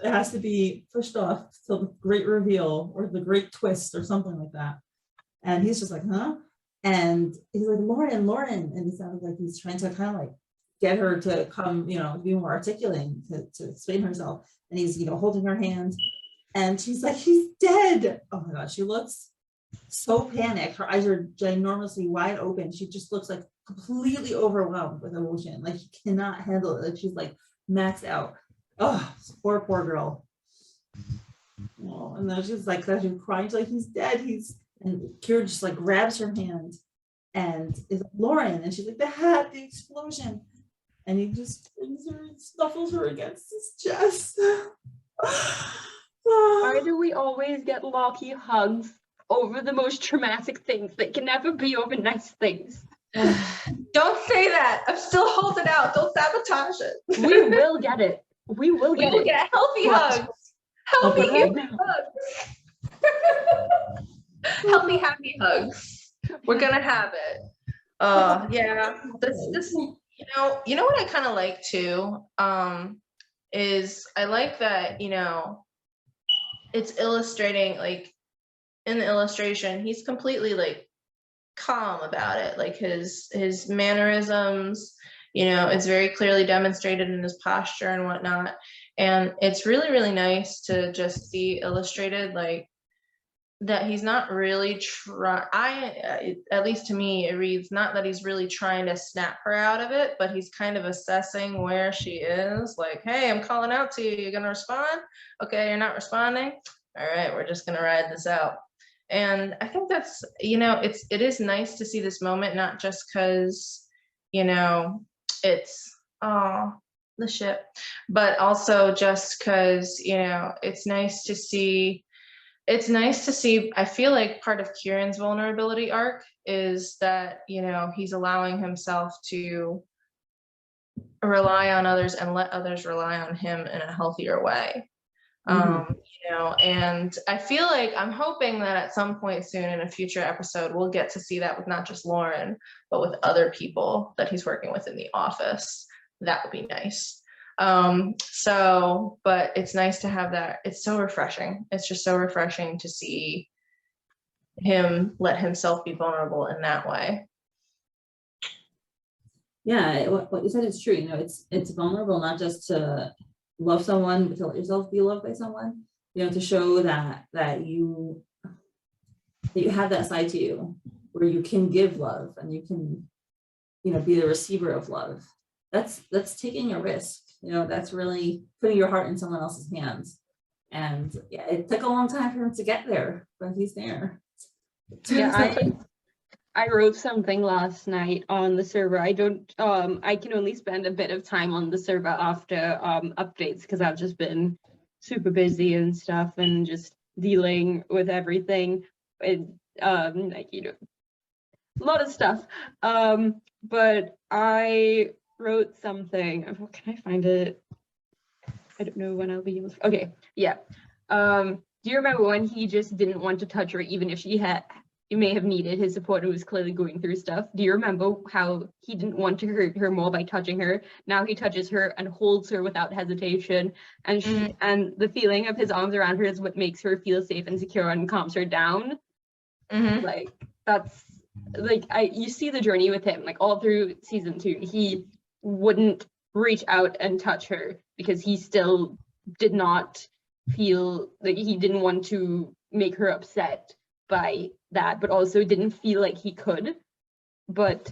has to be pushed off till the great reveal or the great twist or something like that. And he's just like, huh? And he's like, Lauren. And it sounds like he's trying to kind of like get her to come, be more articulate, to explain herself. And he's, holding her hand. And she's like, he's dead. Oh my God, she looks so panicked. Her eyes are ginormously wide open. She just looks like completely overwhelmed with emotion. Like, she cannot handle it. Like, she's like maxed out. Oh, poor girl. Oh, and then she's like, she's crying. She's like, he's dead. And Kieran just like grabs her hand and is like, Lauren. And she's like, the explosion. And he just brings her and snuffles her against his chest. Why do we always get locky hugs over the most traumatic things? They can never be over nice things. Don't say that. I'm still holding out. Don't sabotage it. We will get it. We will get it. Get healthy hugs. Healthy hugs. Healthy, happy hugs. We're gonna have it. Yeah. This. You know what I kind of like too. Is I like that. It's illustrating, like, in the illustration, he's completely like calm about it. Like his mannerisms, it's very clearly demonstrated in his posture and whatnot. And it's really, really nice to just see illustrated, like, that he's not really at least to me, it reads not that he's really trying to snap her out of it, but he's kind of assessing where she is. Like, hey, I'm calling out to you. You're going to respond? Okay, you're not responding? All right, we're just going to ride this out. And I think that's, it is nice to see this moment, not just because, it's, the ship, but also just because, it's nice to see. I feel like part of Kieran's vulnerability arc is that, he's allowing himself to rely on others and let others rely on him in a healthier way. And I feel like I'm hoping that at some point soon in a future episode, we'll get to see that with not just Lauren, but with other people that he's working with in the office. That would be nice. But it's nice to have that. It's so refreshing. It's just so refreshing to see him let himself be vulnerable in that way. Yeah, what you said is true. It's vulnerable, not just to love someone, but to let yourself be loved by someone, to show that you have that side to you where you can give love and you can, be the receiver of love. That's taking a risk. That's really putting your heart in someone else's hands. And yeah, it took a long time for him to get there, but he's there. Yeah, I wrote something last night on the server. I can only spend a bit of time on the server after updates, because I've just been super busy and stuff and just dealing with everything. like, you know, a lot of stuff. But I wrote something. Can I find it? I don't know when I'll be able to. Okay, yeah. Do you remember when he just didn't want to touch her, even if she may have needed his support and was clearly going through stuff? Do you remember how he didn't want to hurt her more by touching her? Now he touches her and holds her without hesitation, and and the feeling of his arms around her is what makes her feel safe and secure and calms her down. Like, that's like, you see the journey with him, like all through season 2. He wouldn't reach out and touch her because he still did not feel like, he didn't want to make her upset by that, but also didn't feel like he could. But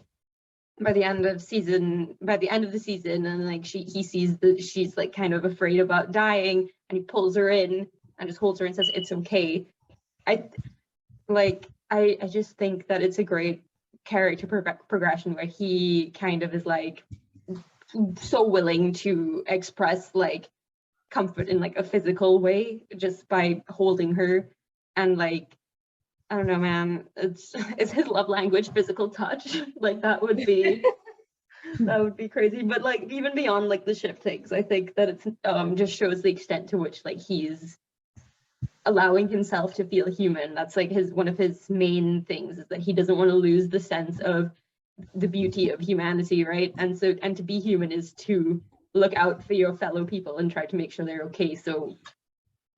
by the end of the season, and like he sees that she's like kind of afraid about dying, and he pulls her in and just holds her and says it's okay. I just think that it's a great character progression where he kind of is like so willing to express like comfort in like a physical way just by holding her. And like, I don't know, man, it's his love language, physical touch. Like, that would be crazy. But like, even beyond like the ship things, I think that it's just shows the extent to which like he's allowing himself to feel human. That's like one of his main things, is that he doesn't want to lose the sense of the beauty of humanity, right? And to be human is to look out for your fellow people and try to make sure they're okay. So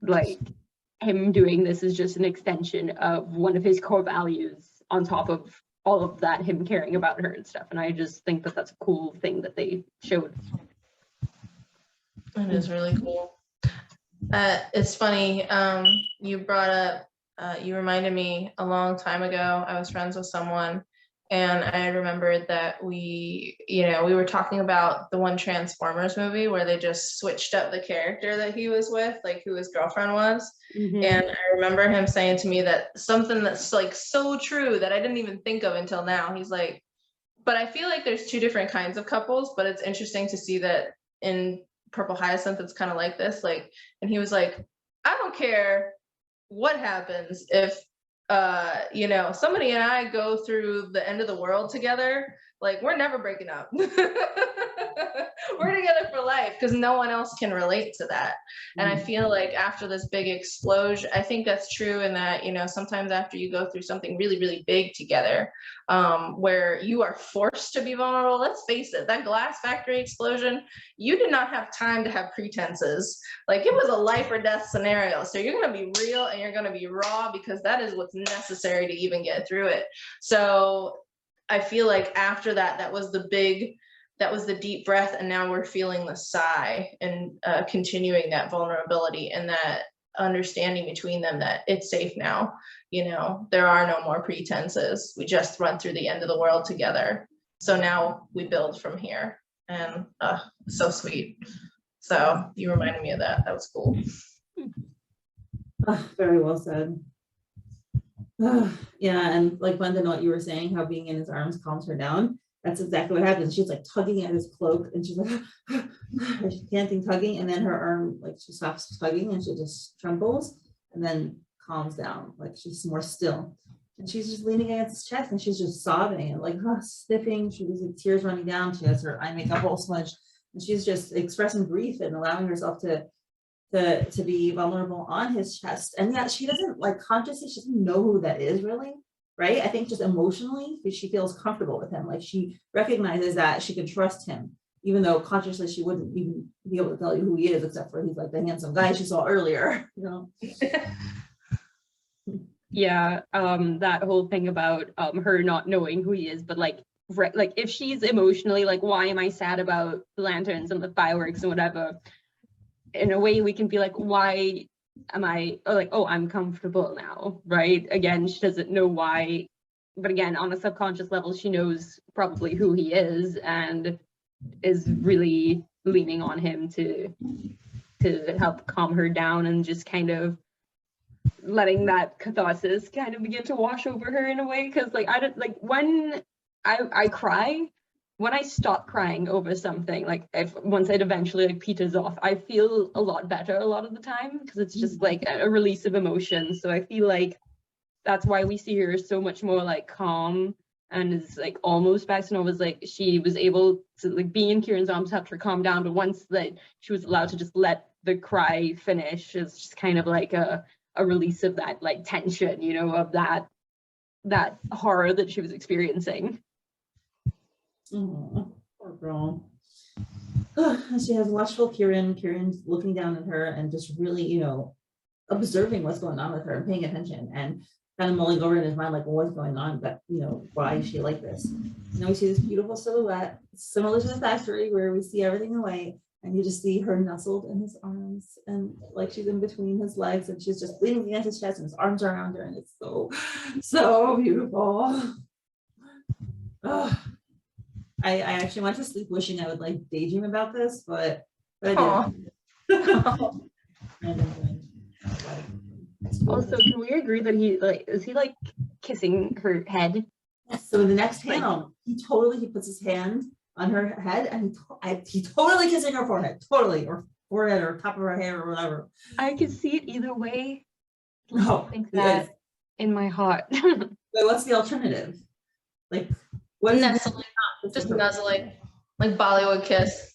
like, him doing this is just an extension of one of his core values, on top of all of that, him caring about her and stuff. And I just think that that's a cool thing that they showed. It is really cool. It's funny, you brought up, you reminded me a long time ago, I was friends with someone, and I remembered that we were talking about the one Transformers movie where they just switched up the character that he was with, like who his girlfriend was. And I remember him saying to me that something that's like so true that I didn't even think of until now. He's like, but I feel like there's two different kinds of couples, but it's interesting to see that in Purple Hyacinth, it's kind of like this, like, and he was like, I don't care what happens if somebody and I go through the end of the world together, like, we're never breaking up. We're together for life, because no one else can relate to that. And I feel like after this big explosion, I think that's true in that, sometimes after you go through something really, really big together, where you are forced to be vulnerable. Let's face it, that glass factory explosion, you did not have time to have pretenses. Like, it was a life or death scenario. So you're going to be real and you're going to be raw, because that is what's necessary to even get through it. So I feel like after that, that was the deep breath, and now we're feeling the sigh, and continuing that vulnerability and that understanding between them that it's safe now. There are no more pretenses. We just run through the end of the world together. So now we build from here, and so sweet. So you reminded me of that. That was cool. Very well said. Yeah, and like Bundin, what you were saying, how being in his arms calms her down. That's exactly what happens. She's like tugging at his cloak, and she's like, she's panting, tugging, and then her arm, like, she stops tugging and she just trembles and then calms down, like she's more still. And she's just leaning against his chest, and she's just sobbing and like sniffing. She was like tears running down. She has her eye makeup all smudged, and she's just expressing grief and allowing herself to be vulnerable on his chest. And yet she doesn't, like, consciously, she doesn't know who that is really. Right? I think just emotionally, she feels comfortable with him. Like, she recognizes that she can trust him, even though consciously she wouldn't even be able to tell you who he is, except for he's like the handsome guy she saw earlier, Yeah, that whole thing about her not knowing who he is, but like if she's emotionally like, why am I sad about the lanterns and the fireworks and whatever? In a way, we can be like, why am I, or like, oh, I'm comfortable now, right? Again, she doesn't know why, but again, on a subconscious level, she knows probably who he is and is really leaning on him to help calm her down, and just kind of letting that catharsis kind of begin to wash over her in a way. Because like, I don't, like, when I cry, when I stop crying over something, like once it eventually like peters off, I feel a lot better a lot of the time, because it's just like a release of emotion. So I feel like that's why we see her so much more like calm and is like almost back to normal. Was like she was able to like be in Kieran's arms, helped her calm down, but once that she was allowed to just let the cry finish, it's just kind of like a release of that like tension, you know, of that horror that she was experiencing. Oh, poor girl. She has watchful Kieran's looking down at her and just really, you know, observing what's going on with her and paying attention and kind of mulling over in his mind, like, well, what's going on? But, you know, why is she like this? You know, we see this beautiful silhouette, similar to the factory where we see everything in white, and you just see her nestled in his arms and like she's in between his legs and she's just leaning against his chest and his arms are around her, and it's so beautiful. Oh, I actually went to sleep wishing I would like daydream about this, but I didn't. Also, can we agree that is he like kissing her head? Yes, so in the next panel, he puts his hand on her head and he totally kissing her forehead, totally, or forehead or top of her hair or whatever. I could see it either way. No, I think that in my heart. But what's the alternative? Like, what is Nuzzling, just nuzzling, like Bollywood kiss.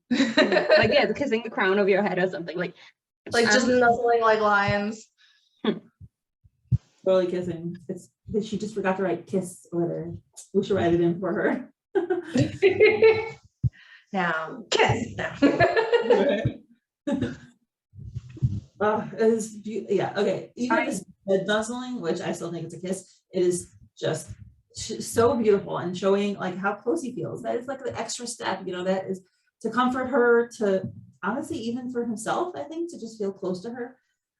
Like, yeah, kissing the crown of your head or something, like just nuzzling like lions. Totally kissing. It's she just forgot to write kiss order. We should write it in for her. Now kiss. Now. Yeah, okay. Even this nuzzling, which I still think it's a kiss, it is just so beautiful and showing like how close he feels. That is like the extra step, you know, that is to comfort her, to honestly, even for himself, I think, to just feel close to her.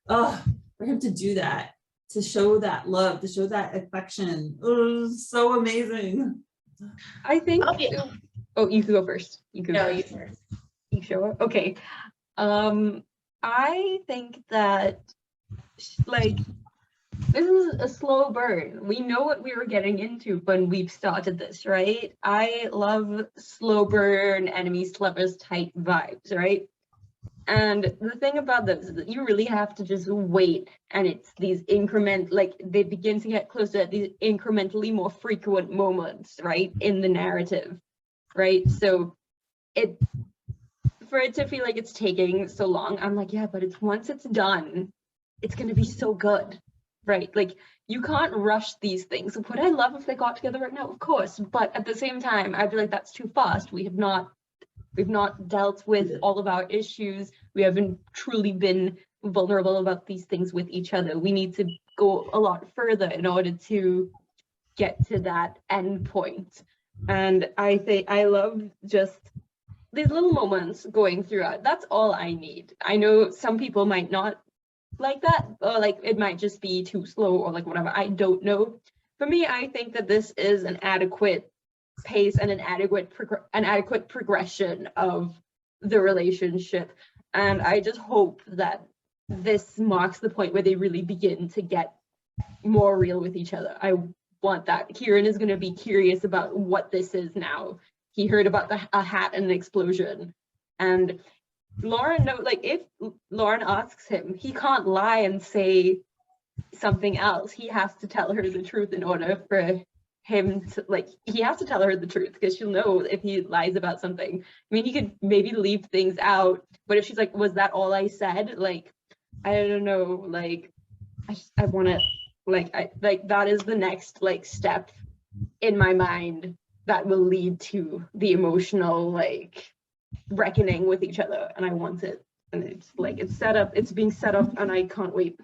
For him to do that, to show that love, to show that affection. Oh, so amazing. I think. Oh, you can go first. You first. You sure? Okay. I think that like this is a slow burn. We know what we were getting into when we've started this, right? I love slow burn, enemies to lovers type vibes, right? And the thing about this is that you really have to just wait, and it's these they begin to get closer at these incrementally more frequent moments, right, in the narrative, right? So for it to feel like it's taking so long, I'm like, yeah, but once it's done, it's going to be so good, right? Like, you can't rush these things. Would I love if they got together right now? Of course, but at the same time, I'd be like, that's too fast. We've not dealt with all of our issues. We haven't truly been vulnerable about these things with each other. We need to go a lot further in order to get to that end point. And I think I love just these little moments going throughout. That's all I need. I know some people might not like that, or like it might just be too slow or like whatever. I don't know. For me, I think that this is an adequate pace and an adequate progression of the relationship, and I just hope that this marks the point where they really begin to get more real with each other. I want that. Kieran is going to be curious about what this is now. He heard about a hat and an explosion, and Lauren if Lauren asks him, he can't lie and say something else. He has to tell her the truth in order for him to, he has to tell her the truth, because she'll know if he lies about something. I mean, he could maybe leave things out, but if she's like, was that all I said? Like, I don't know, I want to, that is the next step in my mind that will lead to the emotional reckoning with each other, and I want it, and it's being set up, and I can't wait.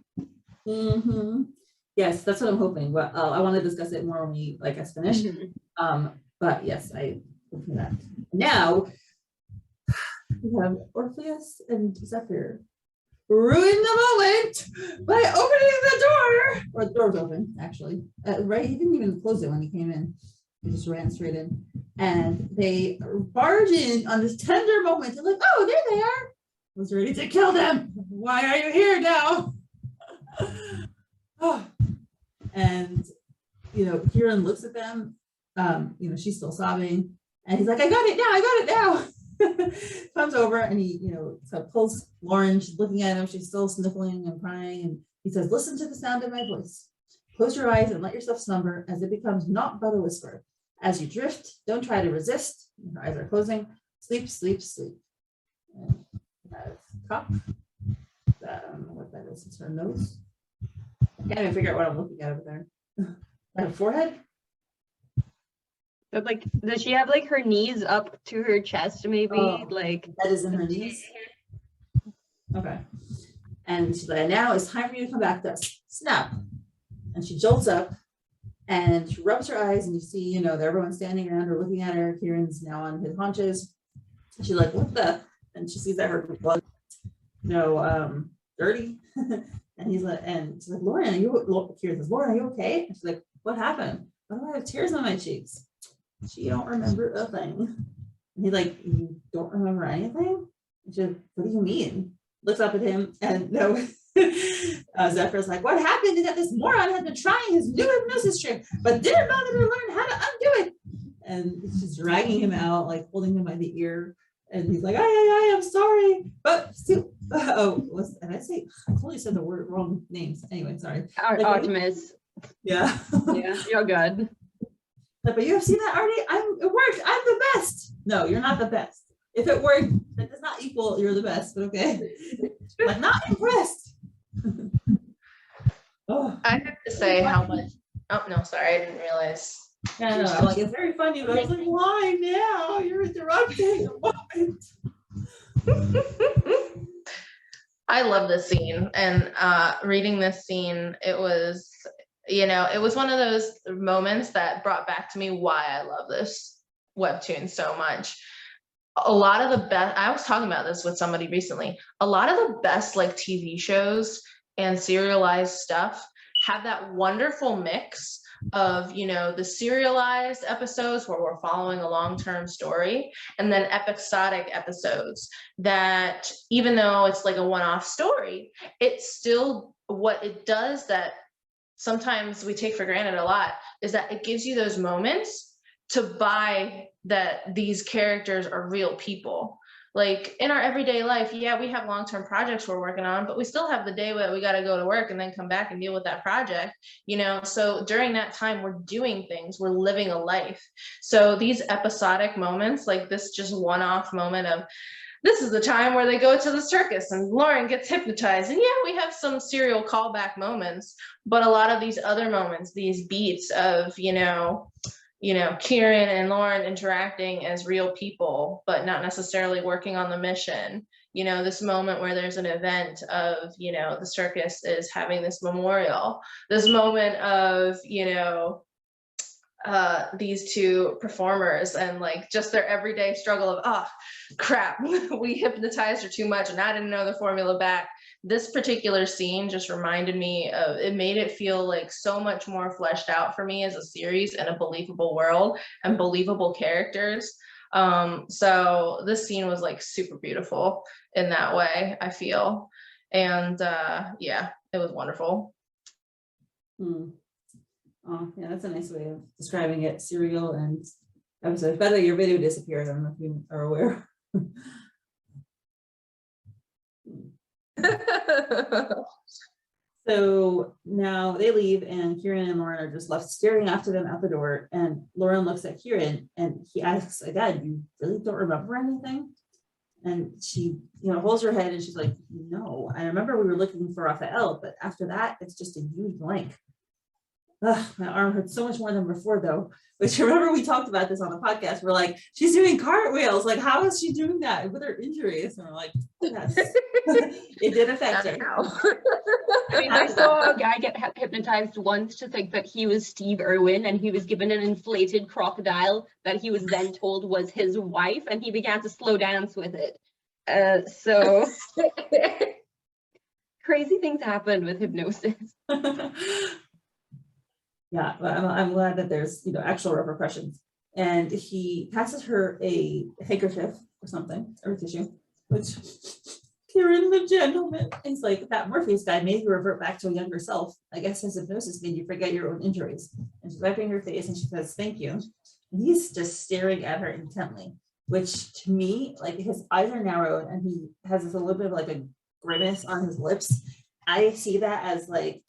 Mm-hmm. Yes, that's what I'm hoping. But I want to discuss it more when we us finish. Mm-hmm. But yes, I hope that. Now we have Orpheus and Zephyr ruin the moment by opening the door. Or the door's open, actually. Right, he didn't even close it when he came in. He just ran straight in, and they barge in on this tender moment. They're like, "Oh, there they are! I was ready to kill them. Why are you here now?" Oh. And Kieran looks at them. She's still sobbing, and he's like, "I got it now. Comes over and he pulls Lauren. She's looking at him. She's still sniffling and crying, and he says, "Listen to the sound of my voice. Close your eyes and let yourself slumber as it becomes naught but a whisper. As you drift, don't try to resist. Your eyes are closing. Sleep, sleep, sleep. And that's top. I don't know what that is. It's her nose. I can't even figure out what I'm looking at over there. Her forehead? But like, does she have like her knees up to her chest, maybe? Like that is in her knees. Okay. And she's like, now it's time for you to come back to us. Snap. And she jolts up and she rubs her eyes, and you see, you know, everyone's standing around her looking at her. Kieran's now on his haunches. She's like, what the? And she sees that her blood, dirty. And he's like, and she's like, Lauren, are you? Kieran says, Lauren, are you okay? And she's like, what happened? Why do I have tears on my cheeks? She don't remember a thing. And he's like, you don't remember anything? And she's like, what do you mean? Looks up at him, and no. Zephyr's like, what happened is that this moron had been trying his new hypnosis trick, but didn't bother to learn how to undo it. And she's dragging him out, like holding him by the ear. And he's like, I'm sorry. But still, and I totally said the wrong names. Anyway, sorry. Artemis. Yeah. Yeah, you're good. But you have seen that already? It worked. I'm the best. No, you're not the best. If it worked, that does not equal you're the best, but okay. I'm not impressed. Oh. I have to say how much. Oh no, sorry, I didn't realize. Yeah, no, I'm like, it's very funny, but I was like, why now? You're interrupting a moment. I love this scene, and reading this scene, it was, it was one of those moments that brought back to me why I love this webtoon so much. A lot of the best, I was talking about this with somebody recently, a lot of the best like TV shows and serialized stuff have that wonderful mix of, the serialized episodes where we're following a long-term story, and then episodic episodes that, even though it's like a one-off story, it's still, what it does that sometimes we take for granted a lot is that it gives you those moments to buy that these characters are real people. Like in our everyday life, yeah, we have long-term projects we're working on, but we still have the day where we got to go to work and then come back and deal with that project, so during that time we're doing things, we're living a life. So these episodic moments, like this just one-off moment of, this is the time where they go to the circus and Lauren gets hypnotized, and yeah, we have some serial callback moments, but a lot of these other moments, these beats of Kieran and Lauren interacting as real people, but not necessarily working on the mission. This moment where there's an event of, the circus is having this memorial, this moment of, these two performers and like just their everyday struggle of, crap, we hypnotized her too much and I didn't know the formula back. This particular scene just reminded me of, it made it feel like so much more fleshed out for me as a series and a believable world and believable characters. So this scene was like super beautiful in that way, I feel. And yeah, it was wonderful. Oh, yeah, that's a nice way of describing it. Serial and episode. By the way, your video disappeared. I don't know if you are aware. So now they leave, and Kieran and Lauren are just left staring after them out the door. And Lauren looks at Kieran and he asks again, "You really don't remember anything?" And she, holds her head and she's like, "No, I remember we were looking for Raphael, but after that, it's just a huge blank." Ugh, my arm hurts so much more than before, though. Which, remember we talked about this on the podcast. We're like, she's doing cartwheels. Like, how is she doing that with her injuries? And we're like, yes, it did affect her. I mean, I saw a guy get hypnotized once to think that he was Steve Irwin, and he was given an inflated crocodile that he was then told was his wife, and he began to slow dance with it. So crazy things happen with hypnosis. Yeah, but I'm glad that there's actual repercussions. And he passes her a handkerchief or something, or a tissue, which Kieran the gentleman, he's like, that Morpheus guy made you revert back to a younger self. I guess his hypnosis made you forget your own injuries. And she's wiping her face and she says, "Thank you." And he's just staring at her intently, which to me, like, his eyes are narrowed and he has this a little bit of like a grimace on his lips. I see that as like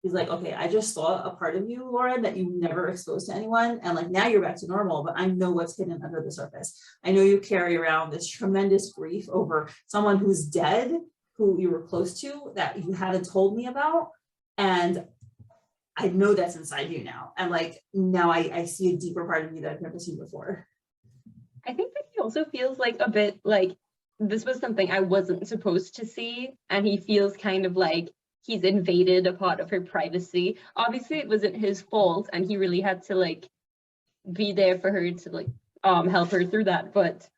he's like, okay, I just saw a part of you, Lauren, that you never exposed to anyone. And like, now you're back to normal, but I know what's hidden under the surface. I know you carry around this tremendous grief over someone who's dead, who you were close to, that you haven't told me about. And I know that's inside you now. And like, now I see a deeper part of you that I've never seen before. I think that he also feels like a bit like this was something I wasn't supposed to see. And he feels kind of like he's invaded a part of her privacy. Obviously, it wasn't his fault. And he really had to like be there for her to like help her through that. But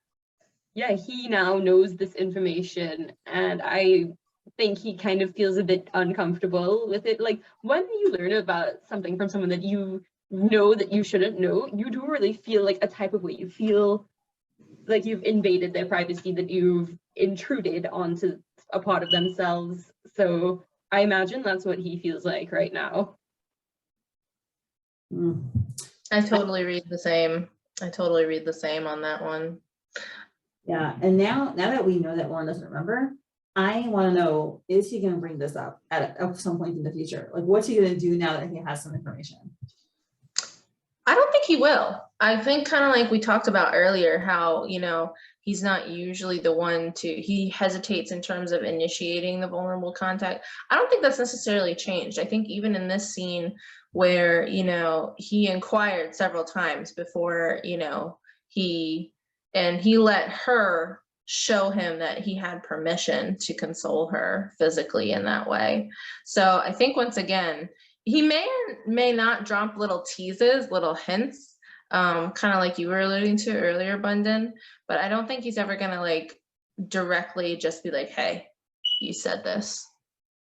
yeah, he now knows this information. And I think he kind of feels a bit uncomfortable with it. Like when you learn about something from someone that you know that you shouldn't know, you do really feel like a type of way. You feel like you've invaded their privacy, that you've intruded onto a part of themselves. So I imagine that's what he feels like right now. I totally read the same. I totally read the same on that one. Yeah, and now that we know that Lauren doesn't remember, I want to know, is he going to bring this up at some point in the future? Like, what's he going to do now that he has some information? I don't think he will. I think kind of like we talked about earlier, how, you know, he's not usually the one he hesitates in terms of initiating the vulnerable contact. I don't think that's necessarily changed. I think even in this scene where, you know, he inquired several times before, you know, he let her show him that he had permission to console her physically in that way. So I think once again, he may or may not drop little teases, little hints, kind of like you were alluding to earlier, Bundin, but I don't think he's ever gonna like directly just be like, hey, you said this,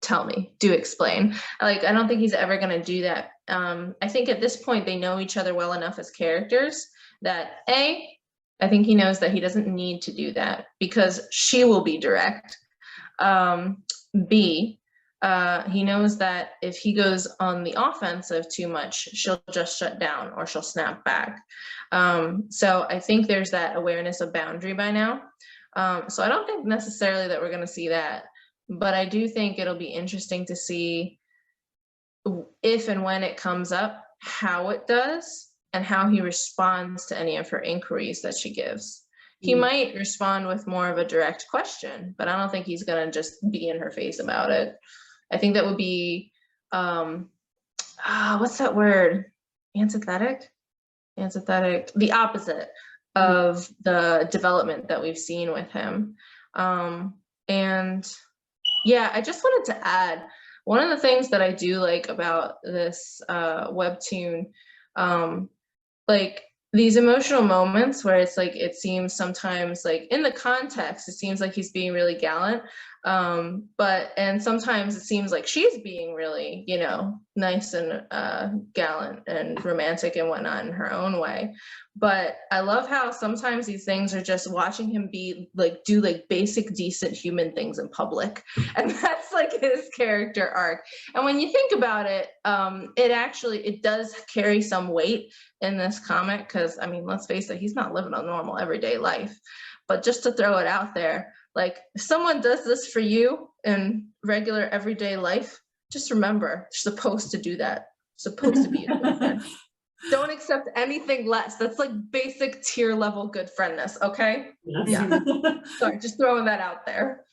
tell me, do explain. Like, I don't think he's ever gonna do that. I think at this point, they know each other well enough as characters that I think he knows that he doesn't need to do that because she will be direct. B, he knows that if he goes on the offensive too much, she'll just shut down or she'll snap back. So I think there's that awareness of boundary by now. So I don't think necessarily that we're going to see that, but I do think it'll be interesting to see if and when it comes up, how it does and how he responds to any of her inquiries that she gives. He might respond with more of a direct question, but I don't think he's going to just be in her face about it. I think that would be, what's that word? Antithetic? The opposite of the development that we've seen with him. And yeah, I just wanted to add, one of the things that I do like about this webtoon, like these emotional moments where it's like, it seems sometimes like in the context, it seems like he's being really gallant. And sometimes it seems like she's being really, you know, nice and gallant and romantic and whatnot in her own way. But I love how sometimes these things are just watching him be like, do like basic, decent human things in public. And that's like his character arc. And when you think about it, it does carry some weight in this comic. Cause I mean, let's face it, he's not living a normal everyday life, but just to throw it out there, like if someone does this for you in regular everyday life, just remember, you're supposed to do that. Supposed to be a good friend. Don't accept anything less. That's like basic tier level good friendness, okay? Yes. Yeah. Sorry, just throwing that out there.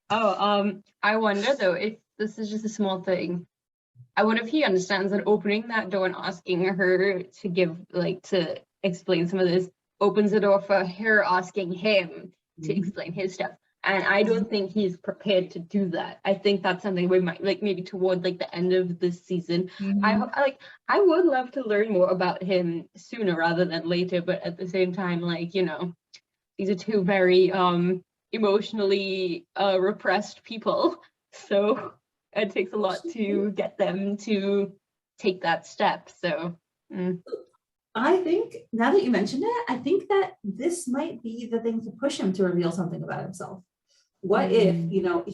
Oh, I wonder though, if this is just a small thing, I wonder if he understands that opening that door and asking her to give, like, to explain some of this opens the door for her asking him to explain his stuff. And I don't think he's prepared to do that. I think that's something we might, like, maybe toward like the end of this season. I would love to learn more about him sooner rather than later, but at the same time, like, you know, these are two very emotionally repressed people. So it takes a lot to get them to take that step. So I think now that you mentioned it, I think that this might be the thing to push him to reveal something about himself. What if, you know,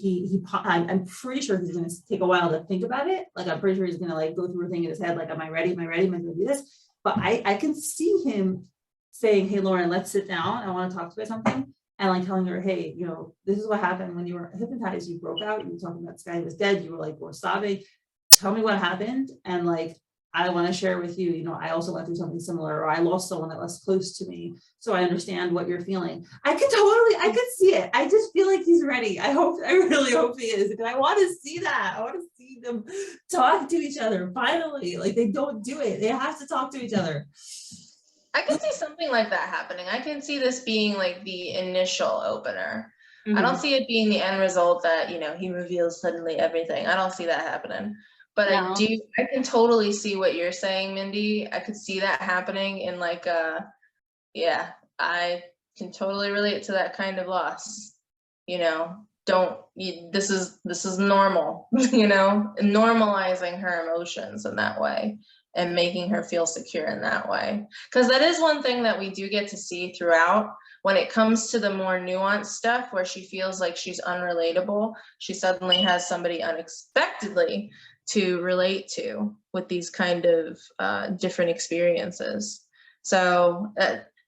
I'm pretty sure he's going to take a while to think about it. Like, I'm pretty sure he's going to like go through a thing in his head. Like, am I ready? Am I ready? Am I going to do this? But I can see him saying, hey, Lauren, let's sit down. I want to talk about something. And like telling her, hey, you know, this is what happened when you were hypnotized. You broke out. You were talking about this guy who was dead. You were like, we're sobbing. tell me what happened, and like I want to share with you, you know, I also went through something similar, or I lost someone that was close to me, so I understand what you're feeling. I could see it. I just feel like he's ready. I really hope he is, because I want to see that. I want to see them talk to each other finally. Like, they don't do it. They have to talk to each other. I can see something like that happening. I can see this being like the initial opener. I don't see it being the end result that, you know, he reveals suddenly everything. I don't see that happening. But No. I can totally see what you're saying, Mindy. I could see that happening in like yeah, I can totally relate to that kind of loss. You know, this is normal, you know, normalizing her emotions in that way and making her feel secure in that way. Because that is one thing that we do get to see throughout. When it comes to the more nuanced stuff where she feels like she's unrelatable, she suddenly has somebody unexpectedly to relate to with these kind of different experiences. So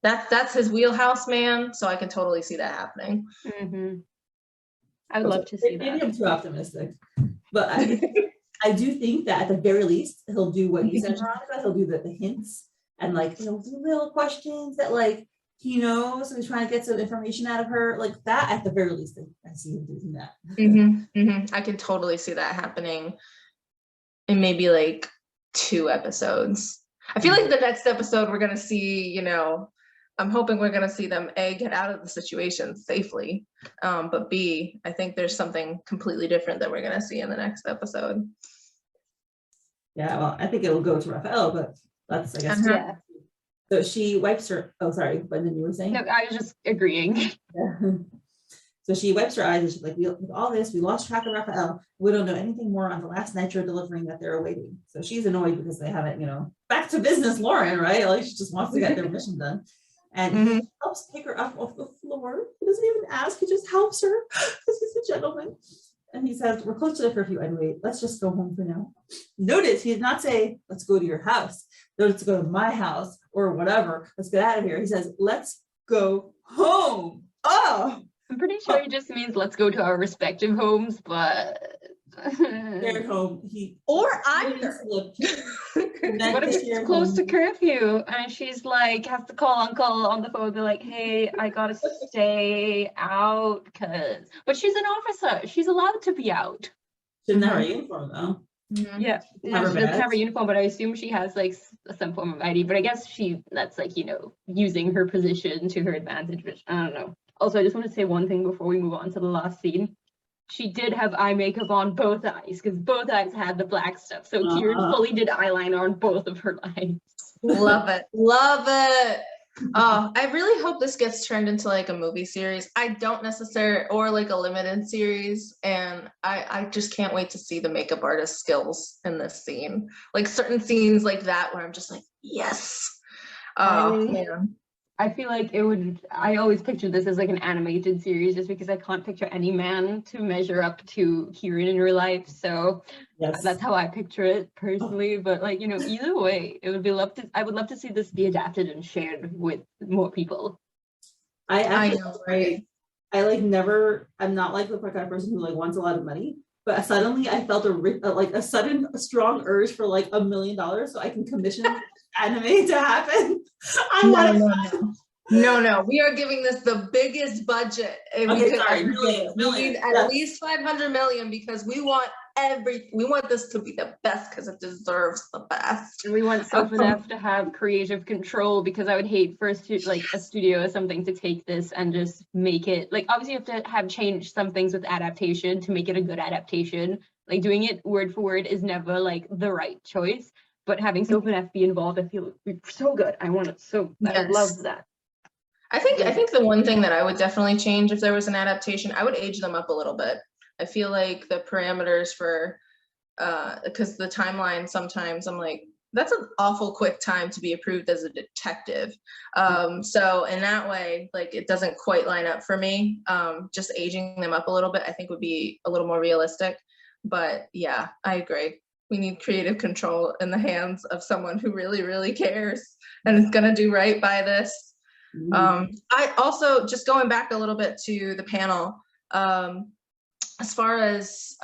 that's his wheelhouse, man. So I can totally see that happening. I would love to see that. Maybe I'm too optimistic, but I do think that at the very least he'll do what you said, Veronica. He'll do the hints, and like he'll do little questions that like he knows, so he's trying to get some information out of her, like that. At the very least, I see him doing that. I can totally see that happening in maybe like 2 episodes. I feel like the next episode we're gonna see, you know, I'm hoping we're gonna see them A, get out of the situation safely, but B, I think there's something completely different that we're gonna see in the next episode. Yeah, well, I think it'll go to Raphael, but that's, I guess. Yeah. So she wipes her, oh, sorry, Bundin, you were saying? No, I was just agreeing. Yeah. So she wipes her eyes and she's like, with all this, we lost track of Raphael. We don't know anything more on the last nitro delivering that they're awaiting. So she's annoyed because they haven't, you know, back to business, Lauren, right? Like, she just wants to get their mission done. And he helps pick her up off the floor. He doesn't even ask, he just helps her because he's a gentleman. And he says, we're close to the curfew anyway. Let's just go home for now. Notice he did not say, let's go to your house. Let's go to my house or whatever. Let's get out of here. He says, let's go home. Oh, I'm pretty sure it just means let's go to our respective homes, but they're home. Or either. What if it's close to curfew and she's like, has to call uncle on the phone, be like, hey, I gotta stay out, but she's an officer. She's allowed to be out. She doesn't have her uniform though. Yeah, she doesn't have her uniform, but I assume she has like some form of ID, but I guess that's like, you know, using her position to her advantage, which I don't know. Also, I just want to say one thing before we move on to the last scene. She did have eye makeup on both eyes, because both eyes had the black stuff. So Kieran fully did eyeliner on both of her eyes. Love it. Love it. Oh, I really hope this gets turned into like a movie series. I don't necessarily, or like a limited series. And I just can't wait to see the makeup artist skills in this scene. Like certain scenes like that where I'm just like, yes. Oh, man. I feel like I always pictured this as like an animated series just because I can't picture any man to measure up to Kieran in real life. So that's how I picture it personally. But like, you know, either way, I would love to see this be adapted and shared with more people. I know, right? I'm not like the kind of person who like wants a lot of money, but suddenly I felt a sudden strong urge for like $1 million so I can commission anime to happen. No, we are giving this the biggest budget. We need at least 500 million because we want this to be the best because it deserves the best. And we want Sophie to have creative control, because I would hate for a studio or something to take this and just make it like, obviously you have to have changed some things with adaptation to make it a good adaptation. Like doing it word for word is never like the right choice. But having Sophie and F be involved, I feel so good. I want it so. Yes. I love that. I think the one thing that I would definitely change if there was an adaptation, I would age them up a little bit. I feel like the parameters for, because the timeline sometimes I'm like, that's an awful quick time to be approved as a detective. So in that way, like it doesn't quite line up for me. Just aging them up a little bit, I think would be a little more realistic. But yeah, I agree. We need creative control in the hands of someone who really, really cares and is going to do right by this. I also, just going back a little bit to the panel, as far as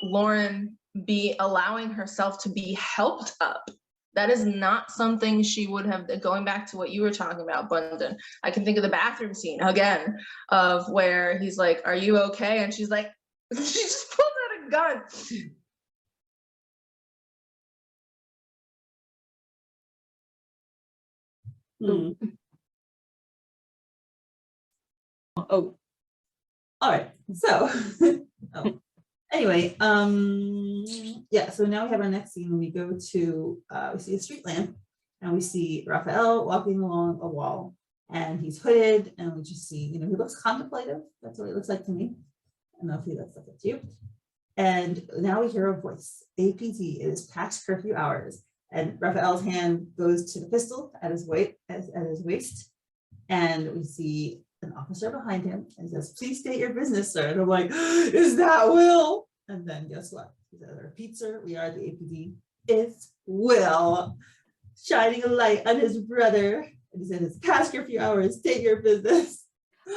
Lauren be allowing herself to be helped up. That is not something she would have, going back to what you were talking about, Bundin. I can think of the bathroom scene again of where he's like, "Are you okay?" And she's like, she just pulls out a gun. Oh, all right. So, anyway, yeah. So now we have our next scene when we go to we see a street lamp, and we see Raphael walking along a wall, and he's hooded, and we just see, he looks contemplative. That's what it looks like to me. I don't know if he looks like it to you. And now we hear a voice. APT, it is past curfew hours, and Raphael's hand goes to the pistol at his waist, and we see an officer behind him and says, "Please state your business, sir." And I'm like, is that Will? And then guess what? He says, "Repeat, sir, we are the APD. It's Will," shining a light on his brother. And he said, "It's past curfew hours, state your business."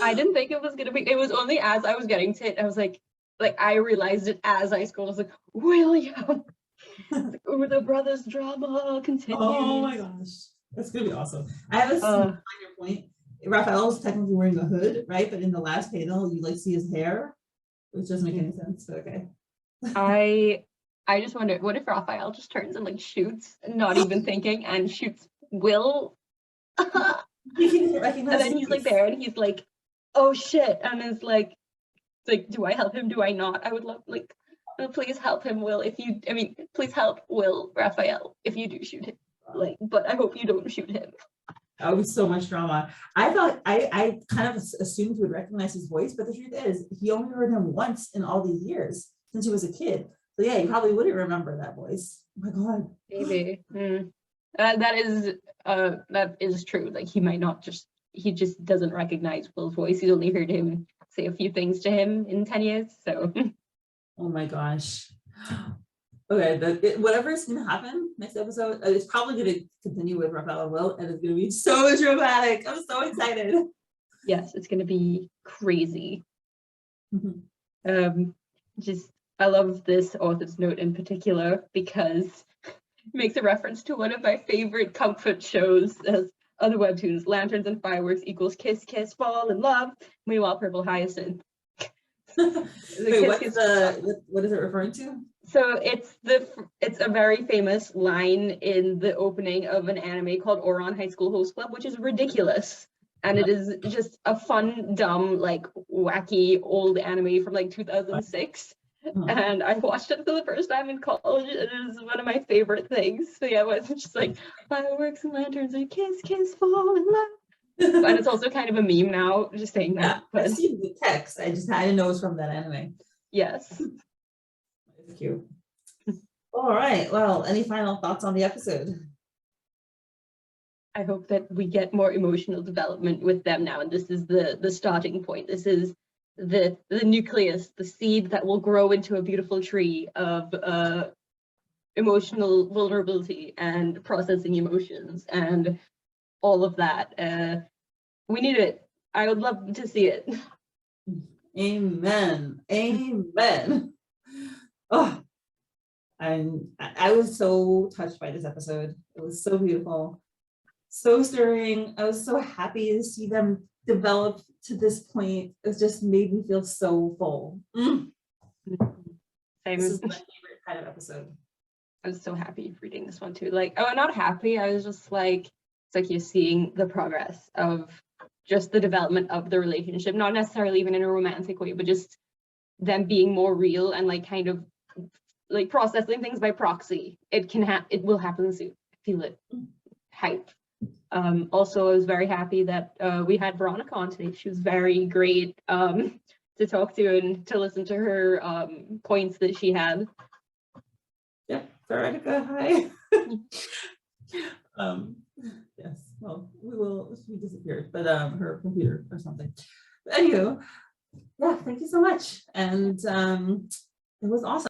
I didn't think it was gonna be. It was only as I was getting to it, I was like I realized it as I scrolled. I was like, William. Like, oh, the brothers drama continues. Oh my gosh, that's gonna be awesome. I have a minor point. Raphael's technically wearing a hood, right? But in the last panel, you see his hair, which doesn't make any sense. But okay. I just wonder, what if Raphael just turns and shoots, not even thinking, and shoots Will? And then he's there, and he's like, "Oh shit!" And it's like, do I help him? Do I not? I would love, please help him, Will. Please help Will, Raphael, if you do shoot him. But I hope you don't shoot him. That would be so much drama. I thought I kind of assumed he would recognize his voice, but the truth is he only heard him once in all these years since he was a kid. So yeah, he probably wouldn't remember that voice. Oh my god. Maybe. That is true. He might not he just doesn't recognize Will's voice. He's only heard him say a few things to him in 10 years. So. Oh my gosh. Okay, whatever is going to happen next episode, it's probably going to continue with Raphael and Will, and it's going to be so dramatic. I'm so excited. Yes, it's going to be crazy. I love this author's note in particular because it makes a reference to one of my favorite comfort shows as other webtoons. Lanterns and fireworks equals kiss, kiss, fall in love. Meanwhile, purple hyacinth. Wait, what is it referring to? So it's a very famous line in the opening of an anime called Ouran High School Host Club, which is ridiculous. And it is just a fun, dumb, wacky old anime from 2006. And I watched it for the first time in college. It is one of my favorite things. So yeah, it's just fireworks and lanterns and kiss, kiss, fall in love. And it's also kind of a meme now, just saying that. But I've seen the text. I didn't know it was from that anime. Yes. It's cute. All right. Well, any final thoughts on the episode? I hope that we get more emotional development with them now, and this is the starting point. This is the nucleus, the seed that will grow into a beautiful tree of emotional vulnerability and processing emotions and all of that. We need it. I would love to see it. Amen. Amen. Oh, and I was so touched by this episode. It was so beautiful, so stirring. I was so happy to see them develop to this point. It just made me feel so full. Same. This is my favorite kind of episode. I was so happy reading this one too. Not happy. I was just it's you're seeing the progress of just the development of the relationship, not necessarily even in a romantic way, but just them being more real and kind of processing things by proxy. It will happen soon. I feel it. Hype. Also, I was very happy that we had Veronica on today. She was very great to talk to and to listen to her points that she had. Yeah, Veronica, hi. Yes, well, she disappeared, but her computer or something. But anywho, yeah, thank you so much. And it was awesome.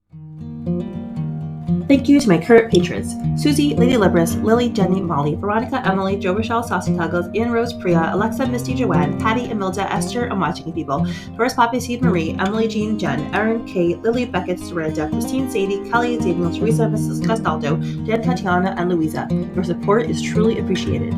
Thank you to my current patrons: Susie, Lady Libris, Lily, Jenny, Molly, Veronica, Emily, Joe Rochelle, Saucy Toggles, Ian Rose, Priya, Alexa, Misty, Joanne, Patty, Emilda, Esther, I'm watching people, Doris, Poppy, Seed, Marie, Emily, Jean, Jen, Erin, Kate, Lily, Beckett, Soraya, Christine, Sadie, Kelly, Daniel, Teresa, Mrs. Castaldo, Jen, Tatiana, and Louisa. Your support is truly appreciated.